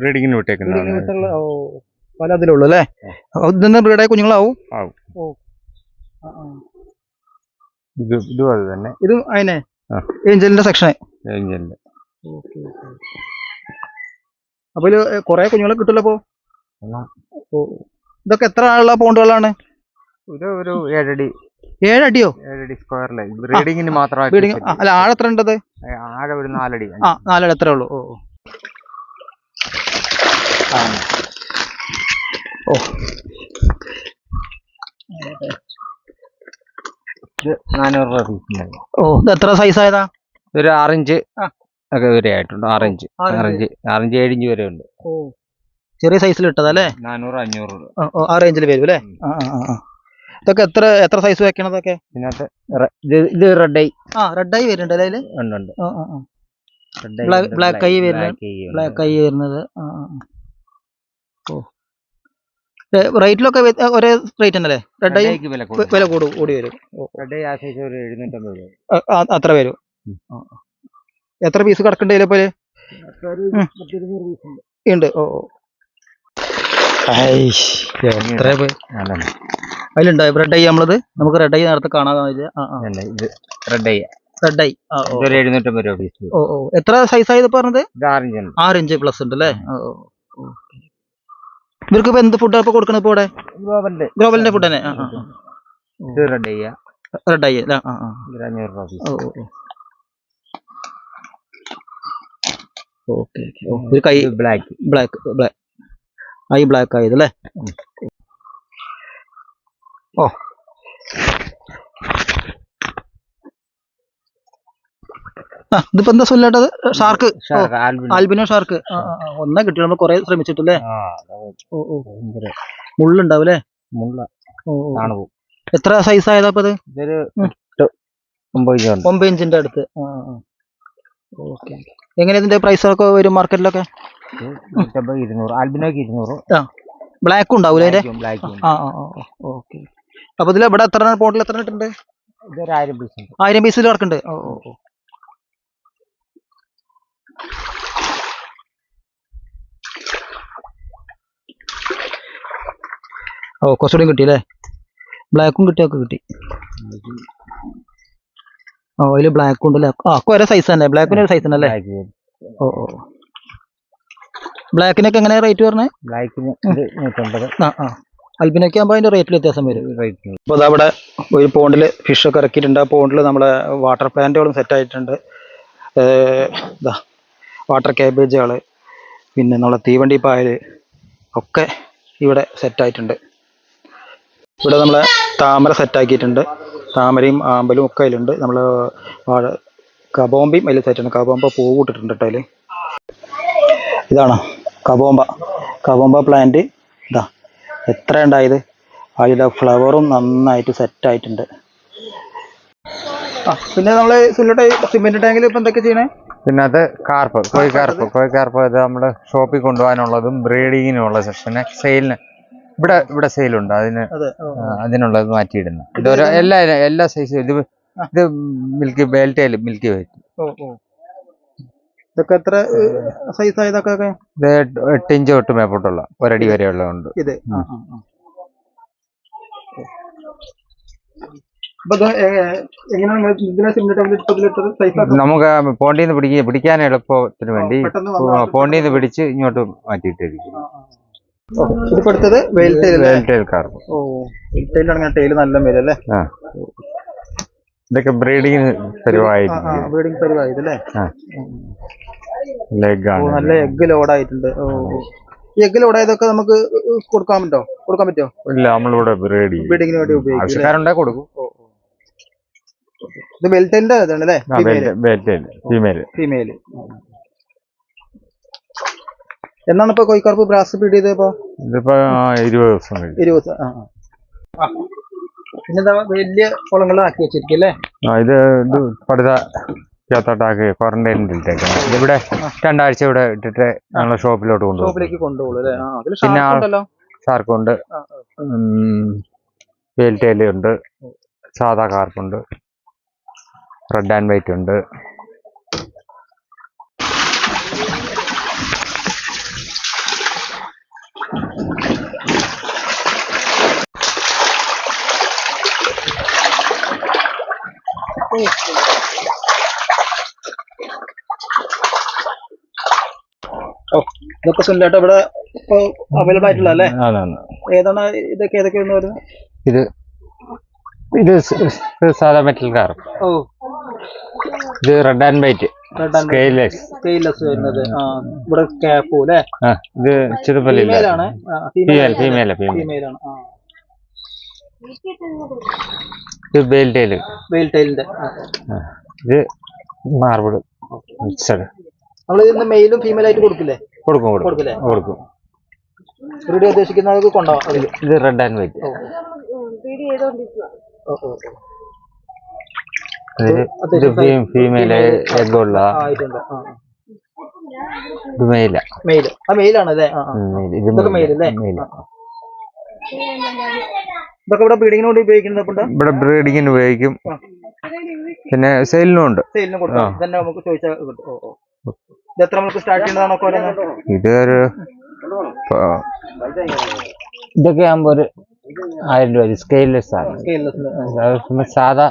ബ്രീഡിങ്ങിന് വിട്ടേക്കുന്ന പല അതിലുള്ളൂ അല്ലേ? ഇതെന്താ ബ്രീഡായ കുഞ്ഞുങ്ങളാവും? ഓ ഇതും അത് തന്നെ. ഇതും അതിനെ ഏഞ്ചലിന്റെ സെക്ഷൻ. ഏഞ്ചലിന്റെ. അപ്പൊ ഇതില് കൊറേ കുഞ്ഞുങ്ങളെ കിട്ടില്ല. അപ്പൊ ഇതൊക്കെ എത്ര ആളുള്ള പോണ്ടുകളാണ്? ഒരു 7 അടി. 7 അടിയോ? 7 അടി സ്ക്വയറിലെ ബ്രീഡിങ്ങിന് മാത്രമായിട്ട്. അല്ല, ആഴെത്ര ഉണ്ടത്? ആകെ ഒരു 4 അടി. 4 അടി എത്ര ഉള്ളൂ? ഓ ഓ, 400 രൂപ പീസ്. ഓ, ഇത് എത്ര സൈസ് ആയതാ? ഒരു 6 ഇഞ്ച് ഒക്കെ വരെ ആയിട്ടുണ്ട്. 6 ഇഞ്ച് 7 ഇഞ്ച് വരെ ഉണ്ട്. ഓ, ചെറിയ സൈസിൽ ഇട്ടതല്ലേ? 400-500 രൂപ ആ റേഞ്ചിൽ വരും അല്ലേ? ഇതൊക്കെ എത്ര സൈസ് വെക്കണതൊക്കെ? ഇത് റെഡ് ഐ. റെഡ് ഐ വരുന്നുണ്ട് അതില്. ഉണ്ട്. ബ്ലാക്ക് ഐ വരുന്നത്. ഓ, റേറ്റിലൊക്കെ ഒരേ റേറ്റ് തന്നെയല്ലേ? റെഡ് ഐ വില കൂടി വരും. റെഡ് ഐ ആ സൈസ് ഒരു 750 രൂപ അത്ര വരും. എത്ര പീസ് കിടക്കണ്ടേ പോലെ ഉണ്ട്? ഓ, അതിലുണ്ടോ റെഡ് ഐ? നമ്മളത് നമുക്ക് റെഡ് ഐ നേരത്തെ കാണാൻ റെഡ് ഐ. 750 രൂപ പീസ്. ഓ, എത്ര സൈസ് ആയത് പറഞ്ഞത്? 6 ഇഞ്ച് പ്ലസ് ഉണ്ട് അല്ലേ? ഇവർക്ക് ഇപ്പൊ എന്ത് ഫുഡാണ് ഇപ്പൊ കൊടുക്കണത്? ഇപ്പൊ ഇവിടെ ഗ്ലോബലിന്റെ ഫുഡ് തന്നെ. Red I. റെഡ് ഐ അല്ലേ? 500 രൂപ പീസ്. ഓക്കെ. ഒരു കൈ ബ്ലാക്ക് ഐ ബ്ലാക്ക് ആയത് അല്ലേ? ഓ, ഇതിപ്പോ എന്താ ചൊല്ലേണ്ടത്? Shark, albino shark. ഒന്നേ കിട്ടി, നമ്മൾ കൊറേ ശ്രമിച്ചിട്ടല്ലേ? ഓ, മുള്ളുണ്ടാവും അല്ലേ? എത്ര സൈസ് ആയതാ അപ്പൊ? ഇത് 9 ഇഞ്ചിന്റെ അടുത്ത്. ഓക്കെ. എങ്ങനെയാ ഇതിന്റെ പ്രൈസ് ഒക്കെ വരും മാർക്കറ്റിലൊക്കെ? 200. ആൽബിനോക്ക് 200. ബ്ലാക്ക് ഉണ്ടാവൂലേ അതിന്റെ? ഓക്കെ. അപ്പൊ ഇതിൽ ഇവിടെ എത്ര പോണ്ടിൽ എത്ര ഇട്ടുണ്ട്? 1000 പീസ്. 1000 പീസിൽ കിടക്കുന്നുണ്ട്. ഓ, ഓ കുറച്ചുകൂടി കിട്ടി അല്ലേ? ബ്ലാക്കും കിട്ടിയൊക്കെ കിട്ടി. ഓ അതില് ബ്ലാക്കും ഉണ്ട് അല്ലേ? ആ ഒക്കെ ഒരേ സൈസ് തന്നെ, ബ്ലാക്കിന് ഒരു സൈസ് തന്നെ അല്ലേ? ഓ ഓ ബ്ലാക്കിനൊക്കെ എങ്ങനെയാ റേറ്റ് പറഞ്ഞത്? ബ്ലാക്കിന് 150. ആ അൽബിനൊക്കെ ആകുമ്പോൾ അതിന്റെ റേറ്റിൽ വ്യത്യാസം വരും. അപ്പോൾ അതവിടെ ഒരു പോണ്ടിൽ ഫിഷൊക്കെ ഇറക്കിയിട്ടുണ്ട്. ആ പോണ്ടിൽ നമ്മളെ വാട്ടർ പ്ലാന്റുകളും സെറ്റ് ആയിട്ടുണ്ട്. ഇതാ വാട്ടർ ക്യാബേജുകൾ, പിന്നെ നമ്മളെ തീവണ്ടി പായൽ ഒക്കെ ഇവിടെ സെറ്റായിട്ടുണ്ട്. ഇവിടെ നമ്മളെ താമര സെറ്റാക്കിയിട്ടുണ്ട്. താമരയും ആമ്പലും ഒക്കെ അതിലുണ്ട്. നമ്മൾ കബോമ്പയും അതിൽ സെറ്റാണ്. കബോമ്പ പൂവ് ഇട്ടിട്ടുണ്ട് കേട്ടോ അതിൽ. ഇതാണ് കബോമ്പ പ്ലാന്റ്. ഇതാ എത്ര ഉണ്ടായത്. അതിലെ ഫ്ലവറും നന്നായിട്ട് സെറ്റായിട്ടുണ്ട്. പിന്നെ നമ്മൾ സിമെന്റ് ടാങ്കിൽ ഇപ്പം എന്തൊക്കെ ചെയ്യണേ? പിന്നെ അത് കോഴിക്കാർപ്പ് ഇത് നമ്മുടെ ഷോപ്പിൽ കൊണ്ടുപോകാനുള്ളതും ബ്രീഡിങ്ങിനുള്ള സെക്ഷന് സെയിലിന് ഇവിടെ സെയിലുണ്ട്. അതിനുള്ളത് മാറ്റിയിടുന്നു. ഇതൊരു എല്ലാ സൈസും. ഇത് മിൽക്കി വൈറ്റ്. ഇതൊക്കെ എത്ര സൈസ് ആയതൊക്കെ? ഇത് 8 ഇഞ്ച് തൊട്ട് മേപ്പോട്ടുള്ള 1 അടി വരെയുള്ളതുണ്ട്. ഇത് നമുക്ക് പോണ്ടിന്ന് പിടിക്കാൻ എളുപ്പത്തിന് വേണ്ടി പോണ്ടിന്ന് പിടിച്ച് ഇങ്ങോട്ട് മാറ്റിയിട്ടിരിക്കും. നല്ല മേല് അല്ലേ? ഇതൊക്കെ ബ്രീഡിങ് പരിവായില്ലേ? നല്ല എഗ് ലോഡായിട്ടുണ്ട്. ഈ എഗ് ലോഡായതൊക്കെ നമുക്ക് കൊടുക്കാൻ പറ്റുമോ? ഇല്ല, നമ്മളിവിടെ ബ്രീഡിങ്ങിന് വേണ്ടി ഉപയോഗിക്കും. ആവശ്യക്കാരുണ്ടെ കൊടുക്കും. ഇത് വെൽറ്റൈലിന്റെ ഇതാണല്ലേ? ഫീമെയിൽ. എന്നാണ് ഇപ്പൊ കോഴിക്കാർപ്പ് ബ്രാസ് ഫീഡ് ചെയ്തപ്പോ? ഇതിപ്പോ 20 ദിവസം. പിന്നെന്താ വലിയ കുളങ്ങളാക്കി വെച്ചിരിക്കും അല്ലേ? ഇത് പടുതാക്കി ക്വാറന്റൈനിലിട്ടേക്കണം. ഇതിവിടെ 2 ആഴ്ച ഇവിടെ ഇട്ടിട്ട് ഞങ്ങളെ ഷോപ്പിലേക്ക് കൊണ്ടുപോകും. പിന്നെ ഷാർക്കുണ്ട്, വെയിൽറ്റെയിലുണ്ട്, സാധാ കാർപ്പുണ്ട്, റെഡ് ആൻഡ് വൈറ്റ് ഉണ്ട്. ഇതൊക്കെ സുല്ലാട്ടോ ഇവിടെ അവൈലബിൾ ആയിട്ടുള്ള അല്ലേ? ഏതാണ് ഇതൊക്കെ? ഏതൊക്കെയാണെന്ന് പറയുന്നത്? ഇത് സാധാ മെറ്റൽ കാർപ്പ്. ഇത് റെഡ് ആൻഡ് വൈറ്റ് സ്കെയിൽലെസ് വരുന്നത്. ഇവിടെ ക്യാപ്പു അല്ലേ? ഇത് ചെറുപ്പല്ലാണ്. ഫീമെയിൽ ആണ്. ഇത് വെയിൽറ്റെയിലിന്റെ. ഇത് മാർബിൾ മിക്സഡ്. നമ്മൾ മെയിലും ഫീമെയിൽ ആയിട്ട് കൊടുക്കില്ലേ? കൊടുക്കും. ബ്രീഡ് ഉദ്ദേശിക്കുന്നവർക്ക് കൊണ്ടുപോകാം. ഇത് റെഡ് ആൻഡ് വൈറ്റ്. ഫീമെയിൽ എഗ്ഗുള്ള. ഇത് മെയിലാണ് അല്ലേ? ഇതൊക്കെ മെയിലല്ലേ? ഇതൊക്കെ ഇവിടെ ബ്രീഡിങ്ങിന് വേണ്ടി ഉപയോഗിക്കുന്നത്. ഇവിടെ ബ്രീഡിങ്ങിന് ഉപയോഗിക്കും. പിന്നെ സെയിലിനും ഉണ്ട്. നമുക്ക് ചോദിച്ചാൽ കിട്ടും. ഇത് എത്ര നമുക്ക് സ്റ്റാർട്ട് ചെയ്യുന്നതാണോ? ഇതൊക്കെ ആകുമ്പോ ഒരു 1000 രൂപ. സ്കെയിൽലെസ് ആണ്. സാധാ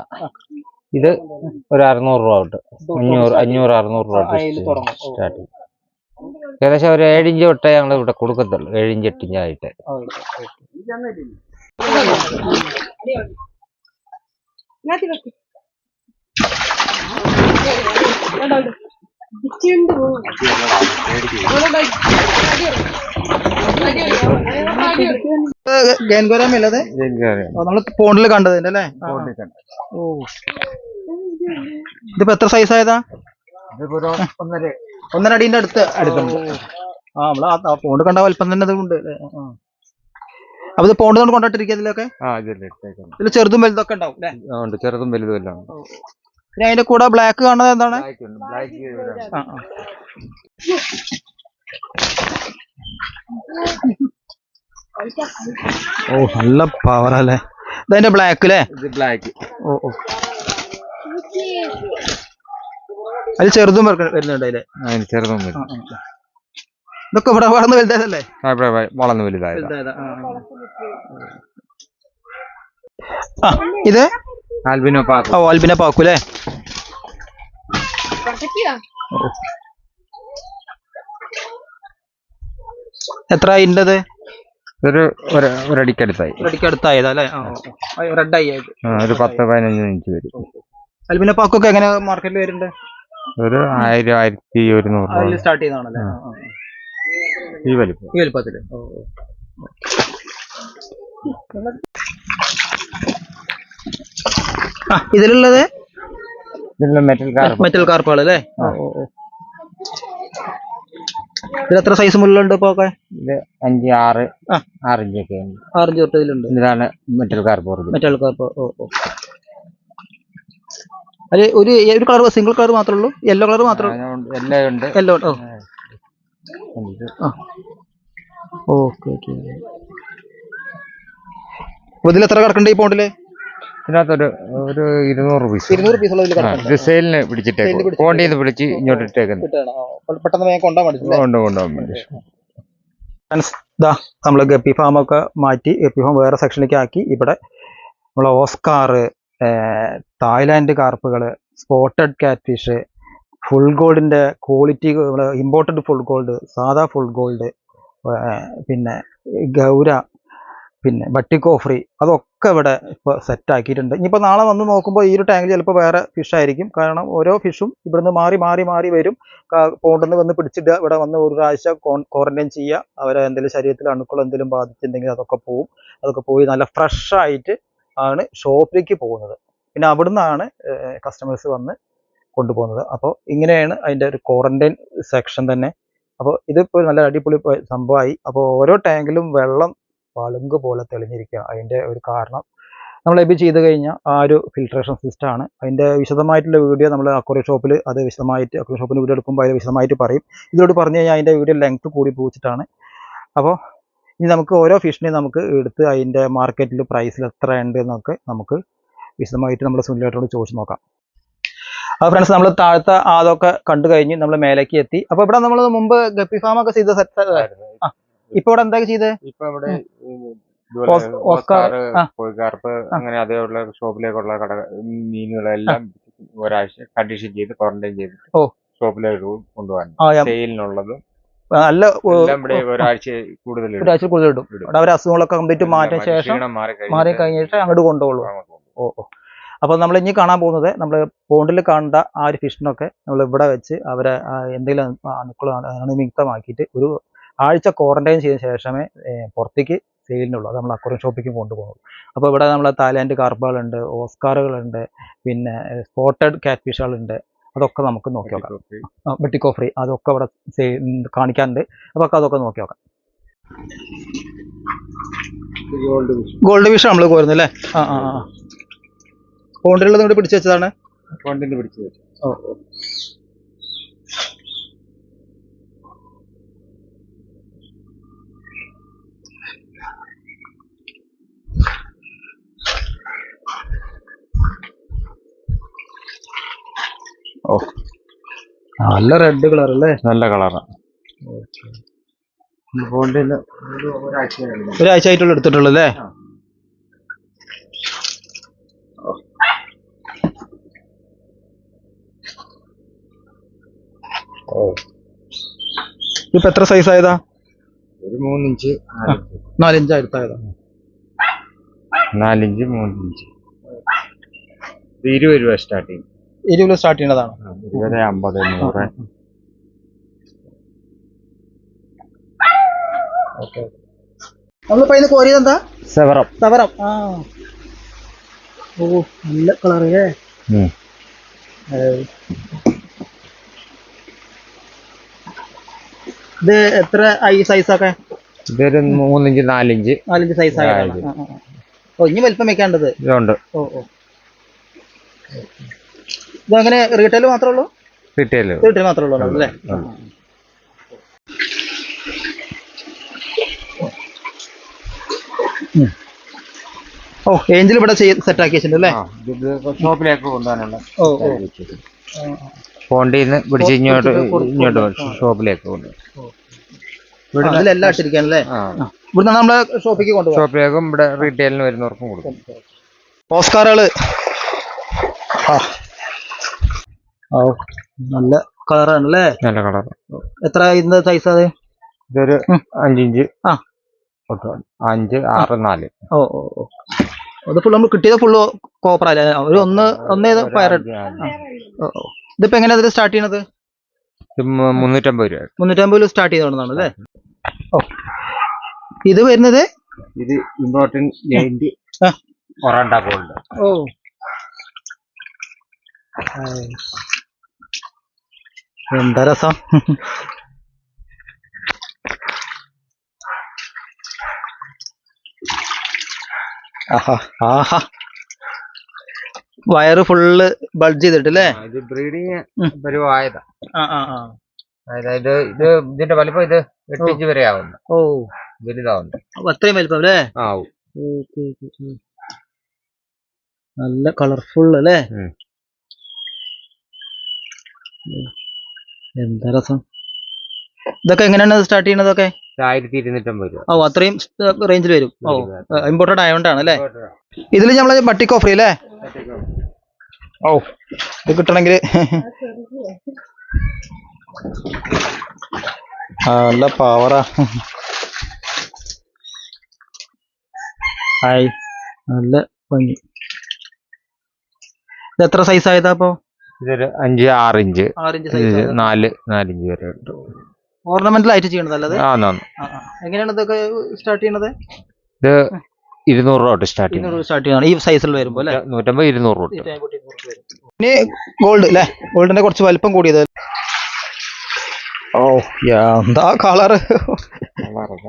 ഇത് ഒരു 600 രൂപ തൊട്ട് 500-600 രൂപ സ്റ്റാർട്ട് ചെയ്യും. ഏകദേശം ഒരു 7 ഇഞ്ച് തൊട്ടേ ഞങ്ങൾ ഇവിടെ കൊടുക്കത്തുള്ളൂ. 7 ഇഞ്ച് 8 ഇഞ്ചായിട്ട്. നമ്മള് പോണ്ടിൽ കണ്ടതിന്റെ അല്ലേ? ഇതിപ്പോ എത്ര സൈസ് ആയതാ? 1.5 അടീന്റെ അടുത്തുണ്ട്. നമ്മള് പോണ്ട് കണ്ട വലിപ്പം തന്നെ ഉണ്ട്. അപ്പൊ ഇത് പോണ്ട് കൊണ്ട് കൊണ്ടിട്ടിരിക്കുക ഇതിലൊക്കെ? ഇതിൽ ചെറുതും വലുതൊക്കെ ഉണ്ടാവും അല്ലേ? ചെറുതും വലുതും എല്ലാം. പിന്നെ അതിന്റെ കൂടെ ബ്ലാക്ക് കാണുന്നത് എന്താണ്? ഓ നല്ല പവർ അല്ലേ? ഇതതിന്റെ ബ്ലാക്ക് അല്ലേ? ഓ അതിൽ ചെറുതും വരുന്നുണ്ട്. അതില് ചെറുതും ഇതൊക്കെ ഇവിടെ വളർന്ന് വലുതായതല്ലേ? ഇവിടെ വളർന്ന് വലുതായത്. വലുതായതാ. ഇത് ആൽബിനോ പാക്ക്. ഓ ആൽബിനോ പാക്കു അല്ലേ? എത്ര ഇണ്ടത്? ഒരടിക്കടുത്തായി. ഒരടിക്കടുത്തായതാ അല്ലേ? റെഡ് ആയി ഒരു 10-15 ഇഞ്ച് വരും. അൽബിനോ പാക്കൊക്കെ എങ്ങനെ മാർക്കറ്റിൽ വരുന്നുണ്ട്? ഒരു 1000-1100 സ്റ്റാർട്ട് ചെയ്താണല്ലേ? ഈ വലിപ്പത്തില്. ഇതിലുള്ളത് മെറ്റൽ കാർപ്പുകൾ അല്ലേ? ഇതിൽ എത്ര സൈസ് മുള്ളുണ്ട് ഇപ്പൊ? ഇത് 5-6 ഇഞ്ചൊക്കെ 6 ഇഞ്ച് തൊട്ട് ഇതിലുണ്ട്. ഇതാണ് മെറ്റൽ കാർപ്പ്. അത് ഒരു കളർ സിംഗിൾ കളർ മാത്രമേ ഉള്ളൂ? യെല്ലോ കളർ മാത്രമേ? എല്ലാം ഉണ്ട്. യെല്ലോ. ഓക്കെ. ഇതിൽ എത്ര കിടക്കണ്ട ഈ പോണ്ടില്? ഇതിനകത്തൊരു 200 പീസ്. 200 പീസുള്ള ഇത് സെയിലിന് പിടിച്ചിട്ടേക്കും. പോണ്ടിന്ന് പിടിച്ച് ഇങ്ങോട്ട് ഇട്ടേക്കുന്നു. പെട്ടെന്ന് വേഗം കൊണ്ടുപോകാൻ വേണ്ടി. നമ്മള് ഗപ്പി ഫാം ഒക്കെ മാറ്റി ഗപ്പി ഫാം വേറെ സെക്ഷനിലേക്ക് ആക്കി. ഇവിടെ നമ്മളെ ഓസ്കാർ, തായ്ലാൻഡ് കാർപ്പുകള്, സ്പോട്ടഡ് കാറ്റ് ഫിഷ്, ഫുൾ ഗോൾഡിന്റെ ക്വാളിറ്റി, ഇമ്പോർട്ടഡ് ഫുൾ ഗോൾഡ്, സാധാ ഫുൾ ഗോൾഡ്, പിന്നെ ഗൗര, പിന്നെ ബട്ടിക്കോഫ്രി, അതൊക്കെ ഇവിടെ ഇപ്പോൾ സെറ്റ് ആക്കിയിട്ടുണ്ട്. ഇനിയിപ്പോൾ നാളെ വന്ന് നോക്കുമ്പോൾ ഈ ഒരു ടാങ്കിൽ ചിലപ്പോൾ വേറെ ഫിഷ് ആയിരിക്കും. കാരണം ഓരോ ഫിഷും ഇവിടുന്ന് മാറി വരും. പോണ്ടിൽ നിന്ന് വന്ന് പിടിച്ചിട്ട് ഇവിടെ വന്ന് ഒരു പ്രാവശ്യം ക്വാറന്റൈൻ ചെയ്യുക. അവരെ എന്തെങ്കിലും ശരീരത്തിൽ അണുക്കൾ എന്തെങ്കിലും ബാധിച്ചിട്ടുണ്ടെങ്കിൽ അതൊക്കെ പോവും. അതൊക്കെ പോയി നല്ല ഫ്രഷ് ആയിട്ട് ആണ് ഷോപ്പിലേക്ക് പോകുന്നത്. പിന്നെ അവിടുന്നാണ് കസ്റ്റമേഴ്സ് വന്ന് കൊണ്ടുപോകുന്നത്. അപ്പോൾ ഇങ്ങനെയാണ് അതിൻ്റെ ഒരു ക്വാറന്റൈൻ സെക്ഷൻ തന്നെ. അപ്പോൾ ഇതിപ്പോൾ നല്ല അടിപൊളി സംഭവമായി. അപ്പോൾ ഓരോ ടാങ്കിലും വെള്ളം പളുങ്ക് പോലെ തെളിഞ്ഞിരിക്കുക. അതിൻ്റെ ഒരു കാരണം നമ്മൾ എബി ചെയ്ത് കഴിഞ്ഞാൽ ആ ഒരു ഫിൽട്രേഷൻ സിസ്റ്റമാണ്. അതിൻ്റെ വിശദമായിട്ടുള്ള വീഡിയോ നമ്മൾ അക്വേറിയം ഷോപ്പിൽ അത് വിശദമായിട്ട് അക്വേറിയം ഷോപ്പിൽ വീഡിയോ എടുക്കുമ്പോൾ അതിൽ വിശദമായിട്ട് പറയും. ഇതിലോട് പറഞ്ഞു കഴിഞ്ഞാൽ അതിൻ്റെ വീഡിയോ ലെങ്ത് കൂടി പോയിച്ചിട്ടാണ്. അപ്പോൾ ഇനി നമുക്ക് ഓരോ ഫിഷിനെയും നമുക്ക് എടുത്ത് അതിൻ്റെ മാർക്കറ്റിൽ പ്രൈസിൽ എത്ര ഉണ്ട് എന്നൊക്കെ നമുക്ക് വിശദമായിട്ട് നമ്മൾ സുനിലേട്ടനോട് ചോദിച്ചു നോക്കാം. അപ്പോൾ ഫ്രണ്ട്സ്, നമ്മൾ താഴത്തെ അതൊക്കെ കണ്ടു കഴിഞ്ഞ് നമ്മൾ മേലേക്ക് എത്തി. അപ്പോൾ ഇവിടെ നമ്മൾ മുമ്പ് ഗപ്പി ഫാം ഒക്കെ ചെയ്ത സെറ്റ്. ഇപ്പൊ ഇവിടെ എന്താ ചെയ്തത്? ഇപ്പൊ ഇവിടെ കോഴിക്കാർപ്പ് അങ്ങനെ അതേപോലെ ഷോപ്പിലേക്കുള്ള മീനുകളെല്ലാം ഒരാഴ്ച കണ്ടീഷൻ ചെയ്ത് ക്വാറന്റൈൻ ചെയ്തിട്ട് ഷോപ്പിലേക്ക് കൊണ്ടുപോകാൻ സെയിലിനുള്ളതും നല്ല ഒരാഴ്ച കൂടുതൽ ഇടും. അവിടെ അവർ അസുഖങ്ങളൊക്കെ കംപ്ലീറ്റ് മാറ്റിയ ശേഷം മാറി കഴിഞ്ഞിട്ട് അങ്ങോട്ട് കൊണ്ടുപോകുള്ളൂ. അപ്പോൾ നമ്മൾ ഇനി കാണാൻ പോകുന്നത് നമ്മൾ പോണ്ടിൽ കാണേണ്ട ആ ഒരു ഫിഷിനൊക്കെ നമ്മൾ ഇവിടെ വെച്ച് അവരെ എന്തെങ്കിലും അണുക്കൾ അണുവിമുക്തമാക്കിയിട്ട് ഒരു ആഴ്ച ക്വാറന്റൈൻ ചെയ്ത ശേഷമേ പുറത്തേക്ക് സെയിലിനുള്ളൂ. അത് നമ്മൾ അക്വേറിയം ഷോപ്പിലേക്ക് കൊണ്ടുപോകും. അപ്പോൾ ഇവിടെ നമ്മളെ തായ്ലാൻഡ് കാർപ്പുകളുണ്ട്, ഓസ്കാറുകളുണ്ട്, പിന്നെ സ്പോട്ടഡ് കാറ്റ് ഫിഷുകളുണ്ട്. അതൊക്കെ നമുക്ക് നോക്കി നോക്കാം. ബട്ടിക്കോഫ്രി അതൊക്കെ ഇവിടെ കാണിക്കാറുണ്ട്. അപ്പോൾ അതൊക്കെ നോക്കി നോക്കാം. ഗോൾഡ് ഫിഷ് നമ്മൾ കോരുന്നു അല്ലേ? പോണ്ടിലുള്ളത് ഇവിടെ പിടിച്ചു വെച്ചതാണ്. നല്ല റെഡ് കളർ അല്ലേ? നല്ല കളറാണ്. ഒരാഴ്ച ആയിട്ടുള്ള എടുത്തിട്ടുള്ളൂ അല്ലേ? ഇപ്പൊ എത്ര സൈസ് ആയതാ? ഒരു 3 ഇഞ്ച് 4 ഇഞ്ച് അടുത്തായതാ. 4 inch 3 inch. 20 രൂപ സ്റ്റാർട്ടിങ്. 20 രൂപ സ്റ്റാർട്ട് ചെയ്യുന്നതാണ്. 20, 50, 100. നമ്മളിപ്പോ ഇതിന് കോരിയത് എന്താ? സവറം. ഓ നല്ല കളറേ. ഇത് എത്ര ഈ സൈസൊക്കെ? ഇതൊരു 3 ഇഞ്ച് 4 ഇഞ്ച് സൈസ് ആയത്. ഇനി വലിപ്പം വെക്കാണ്ടത് ഇതുണ്ട്. ഇതങ്ങനെ റീറ്റെയിൽ മാത്രമേ ഉള്ളൂ? റീറ്റെയിൽ മാത്രമേ ഉള്ളൂ അല്ലേ? ഏഞ്ചൽ ഇവിടെ സെറ്റ് ആക്കി വെച്ചിട്ടുണ്ട് അല്ലേ? ഷോപ്പിലേക്ക് കൊണ്ടുപോകാനുള്ള പോണ്ടിന്ന് പിടിച്ച് ഇങ്ങോട്ട് ഷോപ്പിലേക്ക് കൊണ്ടുപോകും. അതിലെല്ലാം ഇട്ടിരിക്കാനല്ലേ. ആ ഇവിടുന്ന് നമ്മളെ ഷോപ്പിലേക്ക് കൊണ്ടുപോകാം. ഷോപ്പിലേക്കും ഇവിടെ റീറ്റെയിലിന് വരുന്നവർക്കും കൊടുക്കും. ഓസ്കാറുകള് നല്ല കളറാണല്ലേ. നല്ല കളർ. എത്ര ഇന്ന് സൈസ് അത്? ഇതൊരു 5 ഇഞ്ച്. ആ 5, 6, 4. ഓ ഓ ഓ അത് ഫുൾ നമ്മൾ കിട്ടിയത് ഫുള്ള് കോപ്പർ അല്ലേ? ഒരു ഒന്നേ ഫയർ. ഇതിപ്പോ എങ്ങനെയാ ഇതിൽ സ്റ്റാർട്ട് ചെയ്യണത്? 350 രൂപ. 350 സ്റ്റാർട്ട് ചെയ്തോണ്ടാണ് അല്ലേ? ഓ ഇത് വരുന്നത് ഇത് ഇമ്പോർട്ടന്റ് ഒറാണ്ട ഗോൾഡ്. ഓ എന്താ രസം. ആഹാ ആഹാ വയറ് ഫുള്ള് ബൾജ് ചെയ്തിട്ടല്ലേ? ഇത് ബ്രീഡിങ് പരുവായതാ. ആ ആ ആ അതായത് ഇത് ഇതിന്റെ വലിപ്പം ഇത് 8 ഇഞ്ച് വരെ ആവുന്നു. ഓ വലുതാവുന്നു. അത്രയും വലിപ്പം അല്ലേ? ആവും. നല്ല കളർഫുൾ അല്ലേ? എന്താ രസം. ഇതൊക്കെ എങ്ങനെയാണ് സ്റ്റാർട്ട് ചെയ്യണതൊക്കെ? 1250 രൂപ. ഓ അത്രയും റേഞ്ചിൽ വരും. ഓ ഇമ്പോർട്ടഡ് ആയതുകൊണ്ടാണ് അല്ലേ? ഇതിൽ നമ്മള് ബട്ടിക് ഓഫർ അല്ലേ? ഓ ഇത് കിട്ടണമെങ്കിൽ നല്ല പവറാ. ഹായ് നല്ല ഭംഗി. ഇത് എത്ര സൈസ് ആയതാ അപ്പൊ? ഇതൊരു 5, 6 ഇഞ്ച്, 6 ഇഞ്ച് സൈസ്, 4 ഇഞ്ച് വരെ ഉണ്ട്. ഓർണമെന്റൽ ആയിട്ട് ചെയ്യണതല്ലേ? എങ്ങനെയാണ് ഇതൊക്കെ സ്റ്റാർട്ട് ചെയ്യണത്? ഇത് 200 രൂപ തൊട്ട് സ്റ്റാർട്ട് ചെയ്യുന്നത്. സ്റ്റാർട്ട് ചെയ്യണം ഈ സൈസിൽ വരുമ്പോ അല്ലേ? 150, 200 രൂപ. ഇനി ഗോൾഡ് അല്ലേ? ഗോൾഡിന്റെ കുറച്ച് വലിപ്പം കൂടിയത്. ഓ എന്താ കളറ്.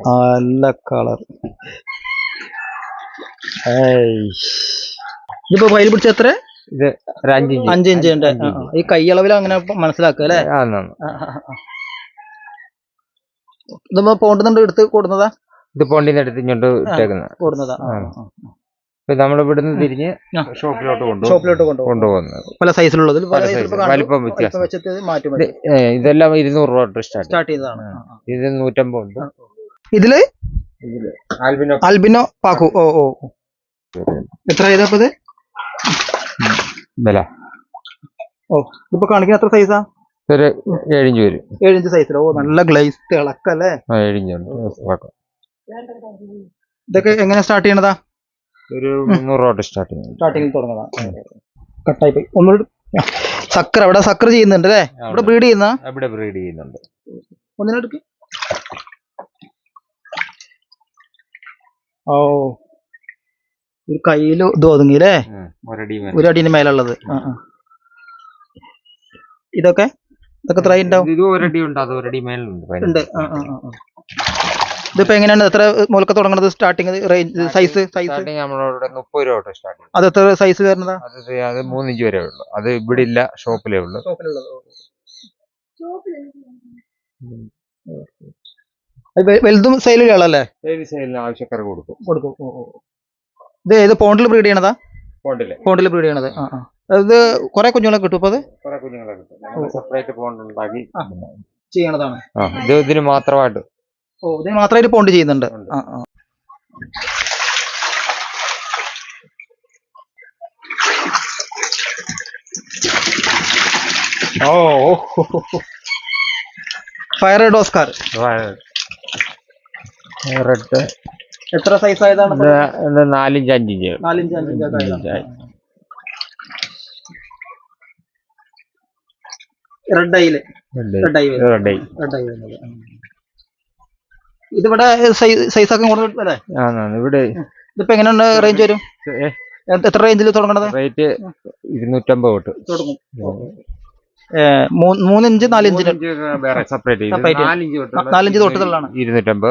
നല്ല കളർ. ഇതിപ്പോ ഫയൽ പിടിച്ച എത്ര? ഇത് ഒരു 5 ഇഞ്ച് ഉണ്ട്. ഈ കൈയളവിൽ അങ്ങനെ മനസ്സിലാക്കുക അല്ലേ? ഇത് പോണ്ടുന്നുണ്ട് എടുത്ത് കൊടുന്നതാ? ഇത് പോണ്ടിന്ന് എടുത്ത് ഇങ്ങോട്ട് ഇട്ടേക്കുന്നത് കൊടുന്നതാ. നമ്മൾ ഇവിടുന്ന് തിരിഞ്ഞ് ഷോപ്പിലോട്ട് കൊണ്ടുപോകുന്നത്. പല സൈസിലുള്ളത് വലിപ്പം വ്യത്യാസം വെച്ചിട്ട് മാറ്റും. ഇതെല്ലാം 200 രൂപ തൊട്ട് സ്റ്റാർട്ട് ചെയ്തതാണ്. ഇത് 150 ഉണ്ട്. ഇതില് ആൽബിനോ പാക്കു. ഓ ഓ എത്ര ചെയ്തപ്പോ ഇത് വില? ഓ ഇതിപ്പോ കാണിക്കുന്ന എത്ര സൈസാ? ഒരു 7 ഇഞ്ച് വരും. 7 ഇഞ്ച് സൈസിലോ? ഓ നല്ല ഗ്ലേസ് തിളക്കല്ലേ? 7 ഇഞ്ച് ഉണ്ട്. ഇതൊക്കെ എങ്ങനെ സ്റ്റാർട്ട് ചെയ്യണതാ? ഒരു 300 രൂപ സ്റ്റാർട്ടിങ്ങിൽ തുടങ്ങുന്നതാ. കട്ടായി പോയി. ഒന്നുകൂടി സക്കർ അവിടെ സക്കർ ചെയ്യുന്നുണ്ട് അല്ലേ? ഇവിടെ ബ്രീഡ് ചെയ്യുന്ന? ഇവിടെ ബ്രീഡ് ചെയ്യുന്നുണ്ട്. ഒന്നിനെടുക്ക്. ഓ ഒരു കയ്യില് ഇത് ഒതുങ്ങില്ലേ? ഒരു അടീന്റെ മേലുള്ളത്. ഇതൊക്കെ എത്ര ഉണ്ടാവും? ഇത് ഒരടി ഉണ്ട്, അത് ഒരടി മേലുണ്ട്. ഇതിപ്പോ എങ്ങനെയാണ് എത്ര മുതലൊക്കെ തുടങ്ങുന്നത്? സ്റ്റാർട്ടിങ് റേഞ്ച് സൈസ് നമ്മളോട് 30 രൂപ തൊട്ട് സ്റ്റാർട്ട് ചെയ്യും. അത് എത്ര സൈസ് വരുന്നതാ? അത് 3 ഇഞ്ച് വരെ ഉള്ളു. അത് ഇവിടെ ഇല്ല, ഷോപ്പിലേ ഉള്ളു. വലുതും സെയിലുകളല്ലേ? സെയിലിന് ആവശ്യക്കാർ കൊടുക്കും. ഇത് ഏത് പോണ്ടിൽ ബ്രീഡ് ചെയ്യണതാ? പോണ്ടിൽ ബ്രീഡ് ചെയ്യണത്. അത് കുറെ കുഞ്ഞുങ്ങളെ കിട്ടും. അപ്പൊ അത് സെപ്പറേറ്റ് പോണ്ട് ഉണ്ടാക്കി ചെയ്യണതാണ്. ഇതിന് മാത്രമായിട്ട്. ഓ ഇതിന് മാത്രമായിട്ട് പോണ്ട് ചെയ്യുന്നുണ്ട്. ഓ ഫയർ റെഡ് ഓസ്കാർ റെഡ് എത്ര സൈസ് ആയതാണ്? 4 inch 5 inch. 4 inch 5 inch. Red I. ഇതിവിടെ സൈസ് ഒക്കെ കൂടുതൽ. ഇവിടെ ഇതിപ്പോ എങ്ങനെയാണ് റേഞ്ച് വരും? എത്ര റേഞ്ചിൽ തുടങ്ങണത്? റേറ്റ് 250 തൊട്ട് തുടങ്ങും. 3 ഇഞ്ച് 4 ഇഞ്ചിന് വേറെ സെപ്പറേറ്റ്. 4 ഇഞ്ച് തൊട്ടുള്ളതാണ് 250.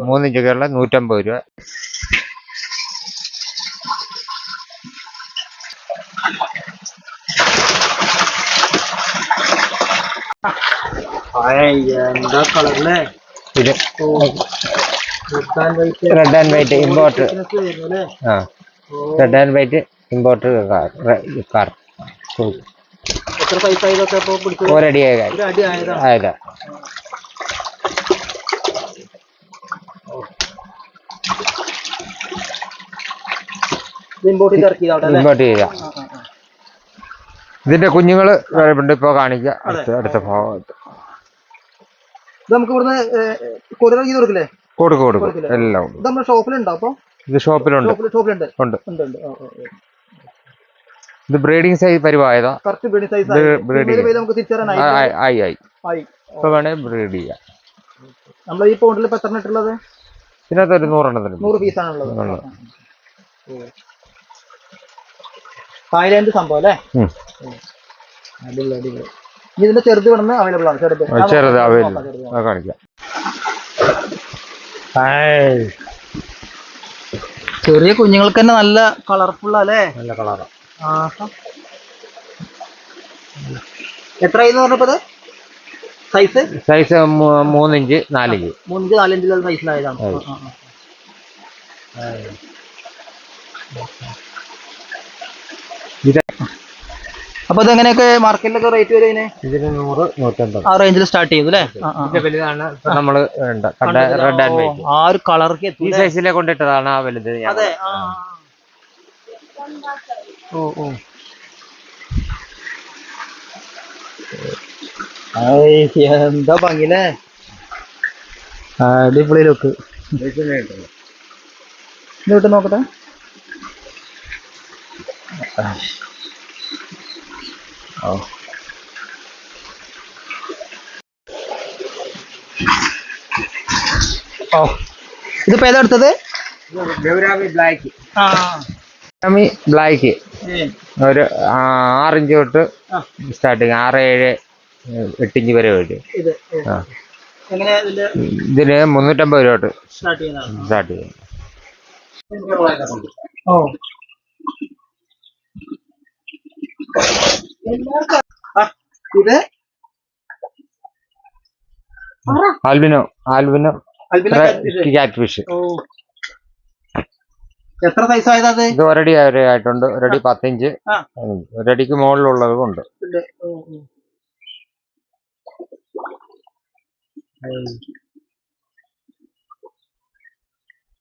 3 ഇഞ്ച് കേരള 150 രൂപ. എന്താ കളറല്ലേ? ഇത് red and white importer. Red and white importer car. എത്ര സൈസ് ആയതൊക്കെ? ഒരടി ആയതാ. ഇമ്പോർട്ട് ചെയ്ത് ഇറക്കിയതാ അല്ലേ? ഇമ്പോർട്ട് ചെയ്ത. ഇതിന്റെ കുഞ്ഞുങ്ങള് ഉണ്ട്, ഇപ്പൊ കാണിക്കാം അടുത്ത ഭാഗത്ത്. ഇത് നമുക്ക് ഇവിടുന്ന് കൊറിയർ ചെയ്ത് കൊടുക്കില്ലേ? കൊടുക്കും എല്ലാം ഉണ്ട്. ഇത് നമ്മുടെ ഷോപ്പിലുണ്ടോ? അപ്പൊ ഇത് ഷോപ്പിലുണ്ട്. ഉണ്ട്. ഇത് ബ്രീഡിംഗ് സൈസ് പരിവായതാ. കറക്റ്റ് ബ്രീഡിംഗ് സൈസ് നമുക്ക് തിരിച്ചറിയാനായി. ഇപ്പൊ വേണേ ബ്രീഡ് ചെയ്യാം. നമ്മൾ ഈ പോണ്ടിൽ ഇപ്പൊ എത്ര ഇട്ടുള്ളത്? ഇതിനകത്ത് ഒരു 100 എണ്ണത്തിന് 100 പീസാണുള്ളത്. തായ്ലാൻഡ് സംഭവം അല്ലേ? അടിപൊളി. ഇതിന്റെ ചെറുത് വേണമെന്ന് അവൈലബിൾ ആണ്. ചെറുത് അവൈലബിൾ കാണിക്കാം. ചെറിയ കുഞ്ഞുങ്ങൾക്ക് തന്നെ നല്ല കളർഫുൾ അല്ലേ? നല്ല കളറാ. എത്ര പറഞ്ഞപ്പോ സൈസ്? 3 inch 4 inch 4 ഇഞ്ചിലുള്ള സൈസിലായതാണ്. അപ്പൊ ഇതെങ്ങനെയൊക്കെ മാർക്കറ്റിലൊക്കെ റേറ്റ് വരും? ഇതിന് 100, 150 ആ റേഞ്ചിൽ സ്റ്റാർട്ട് ചെയ്തു അല്ലേ? വലുതാണ് നമ്മള് റെഡ് ആൻഡ് വൈറ്റ്. ആ ഒരു കളർക്ക് ഈ സൈസിലെ കൊണ്ടിട്ടതാണ് ആ വലുത്. അതെ. എന്താ ഭംഗിലേ, അടിപൊളി ലുക്ക്. ഇട്ട് നോക്കട്ടെ. ഇതിപ്പോ ഏതാ എടുത്തത്? ബ്ലാക്ക്. ബ്ലാക്ക് ഒരു 6 ഇഞ്ച് തൊട്ട് സ്റ്റാർട്ടിങ്. 6, 7, 8 ഇഞ്ച് വരെ വരും. ഇതിന് 350 രൂപ തൊട്ട് സ്റ്റാർട്ട് ചെയ്യും. ഇത് ആൽബിനോ ക്യാറ്റ് ഫിഷ്. എത്ര സൈസ് ആയതാ? ഇത് ഒരടി ആയിട്ടുണ്ട്. ഒരടി 10 ഇഞ്ച്, ഒരടിക്ക് മുകളിലുള്ളതും ഉണ്ട്.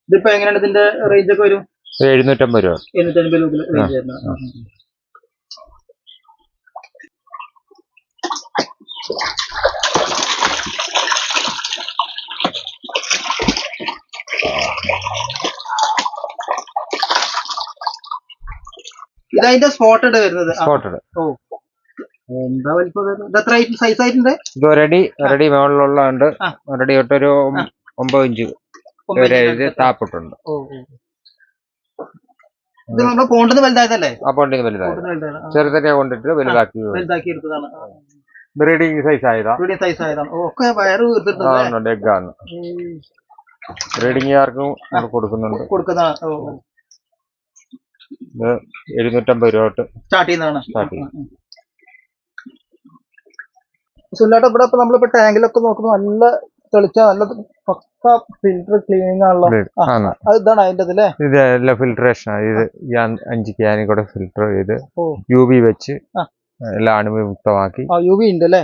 ഇതിപ്പോ എങ്ങനെയാണ് ഇതിന്റെ റേഞ്ച് ഒക്കെ വരും? 750 രൂപ. 750 രൂപ റേഞ്ച് വരുന്ന. ഇതതിന്റെ സ്പോട്ടഡ് വരുന്നത്. സ്പോട്ടഡ്. എന്താ വലിപ്പം? എത്ര സൈസ് ആയിട്ടുണ്ട്? ഇത് ഒരടി മുകളിലുള്ളതുണ്ട്. ഒരടി തൊട്ടൊരു 9 ഇഞ്ച് വരെ ഇത് താപ്പിട്ടുണ്ട്. ഇത് നമ്മുടെ പോണ്ടിന് വലുതായതല്ലേ? ആ പോണ്ടിന് വലുതായി. ചെറുതന്നെ കൊണ്ടിട്ട് വലുതാക്കി എടുത്തതാണ്. ബ്രീഡിംഗ് സൈസ് ആയതാണ്. എഗ്ഗാണ്. ബ്രീഡിംഗുകാർക്കും കൊടുക്കുന്നുണ്ട്. ഇത് 750 രൂപ തൊട്ട് സ്റ്റാർട്ട് ചെയ്യും. സുല്ലാട്ടോ, ഇവിടെ ഇപ്പൊ നമ്മളിപ്പോ ടാങ്കിലൊക്കെ നോക്കുമ്പോ നല്ല തെളിച്ച നല്ല പക്ക ഫിൽറ്റർ ക്ലീനിങ് ആണല്ലോ. ഇതാണ് അതിന്റെ അല്ലേ? ഇത് എല്ലാം ഫിൽട്രേഷൻ. ഇത് 5 ക്യാനിൽ കൂടെ ഫിൽറ്റർ ചെയ്ത് UV വെച്ച് എല്ലാം അണുവിമുക്തമാക്കി. UV ഉണ്ട് അല്ലേ?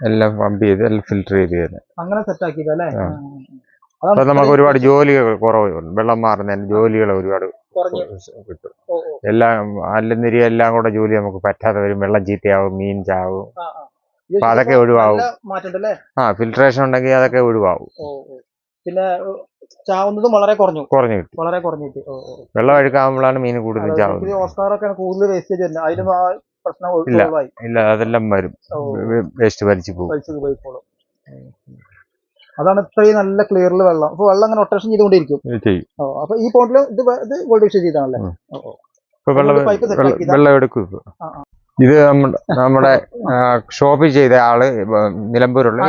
എല്ലാം പമ്പ് ചെയ്ത് എല്ലാം ഫിൽറ്റർ ചെയ്ത് അങ്ങനെ സെറ്റ് ആക്കിയതല്ലേ? അപ്പൊ നമുക്ക് ഒരുപാട് ജോലികൾ കുറവുണ്ട്. വെള്ളം മാറുന്നതിന് ജോലികൾ ഒരുപാട് കിട്ടും. എല്ലാം അല്ലെന്നിരി എല്ലാം കൂടെ ജോലി നമുക്ക് പറ്റാതെ വരും. വെള്ളം ചീത്തയാവും, മീൻ ചാവും. അപ്പൊ അതൊക്കെ ഒഴിവാകും. ഫിൽട്രേഷൻ ഉണ്ടെങ്കിൽ അതൊക്കെ ഒഴിവാകും. പിന്നെ ചാവുന്നതും വളരെ കുറഞ്ഞു കിട്ടി. വെള്ളം അഴുക്കാകുമ്പോഴാണ് മീൻ കൂടുതൽ ചാവുന്നത്. ഇല്ല അതെല്ലാം വരും. വേസ്റ്റ് വലിച്ചു പോകും. അതാണ് ഇത്രയും നല്ല ക്ലിയറിൽ വെള്ളം. അപ്പൊ വെള്ളം അങ്ങനെ റൊട്ടേഷൻ ചെയ്തുകൊണ്ടിരിക്കും. അപ്പൊ ഈ പോണ്ടില് ഇത് ഗോൾഡ് ഫിഷ് ചെയ്താണല്ലേ? വെള്ളം എടുക്കും. ഇത് നമ്മുടെ ഷോപ്പിൽ ചെയ്ത ആള് നിലമ്പൂരുള്ള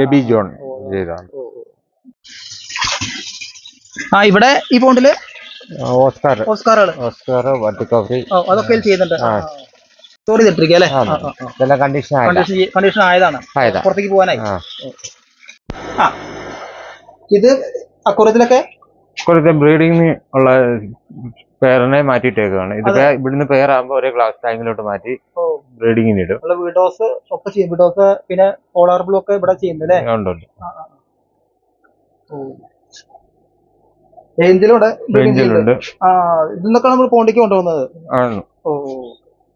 എബി ജോൺ ചെയ്താണ്. ഇവിടെ ഈ പോണ്ടില് ഓസ്കാർ വട്ടിക്കോഫി അതൊക്കെ ചെയ്യുന്നുണ്ട്. സ്റ്റോർ ചെയ്തിട്ടിരിക്കുക അല്ലേ? ഇതെല്ലാം കണ്ടീഷൻ ആയതാണ്. പുറത്തേക്ക് പോകാനായി. ഇത് അക്കുറത്തിലൊക്കെ ബ്രീഡിംഗ് ഉള്ള പേരിനെ മാറ്റിയിട്ടേക്കാണ്. ഇത് ഇവിടുന്ന് പേരാകുമ്പോ ഒരേ ഗ്ലാസ് ടാങ്കിലോട്ട് മാറ്റി ബ്രീഡിങ്ങിന് ഇടും. വിഡോസ് ഒക്കെ ചെയ്യും. വിഡോസ് പിന്നെ പോളാർബിളും ഒക്കെ ഇവിടെ ചെയ്യുന്നല്ലേ? ഉണ്ട്. ഏഞ്ചലുണ്ട് ഏഞ്ചലുണ്ട്. ഇതിന്നൊക്കെ നമ്മൾ പോണ്ടിക്ക് കൊണ്ടുപോകുന്നത്. ആണ്. ഓ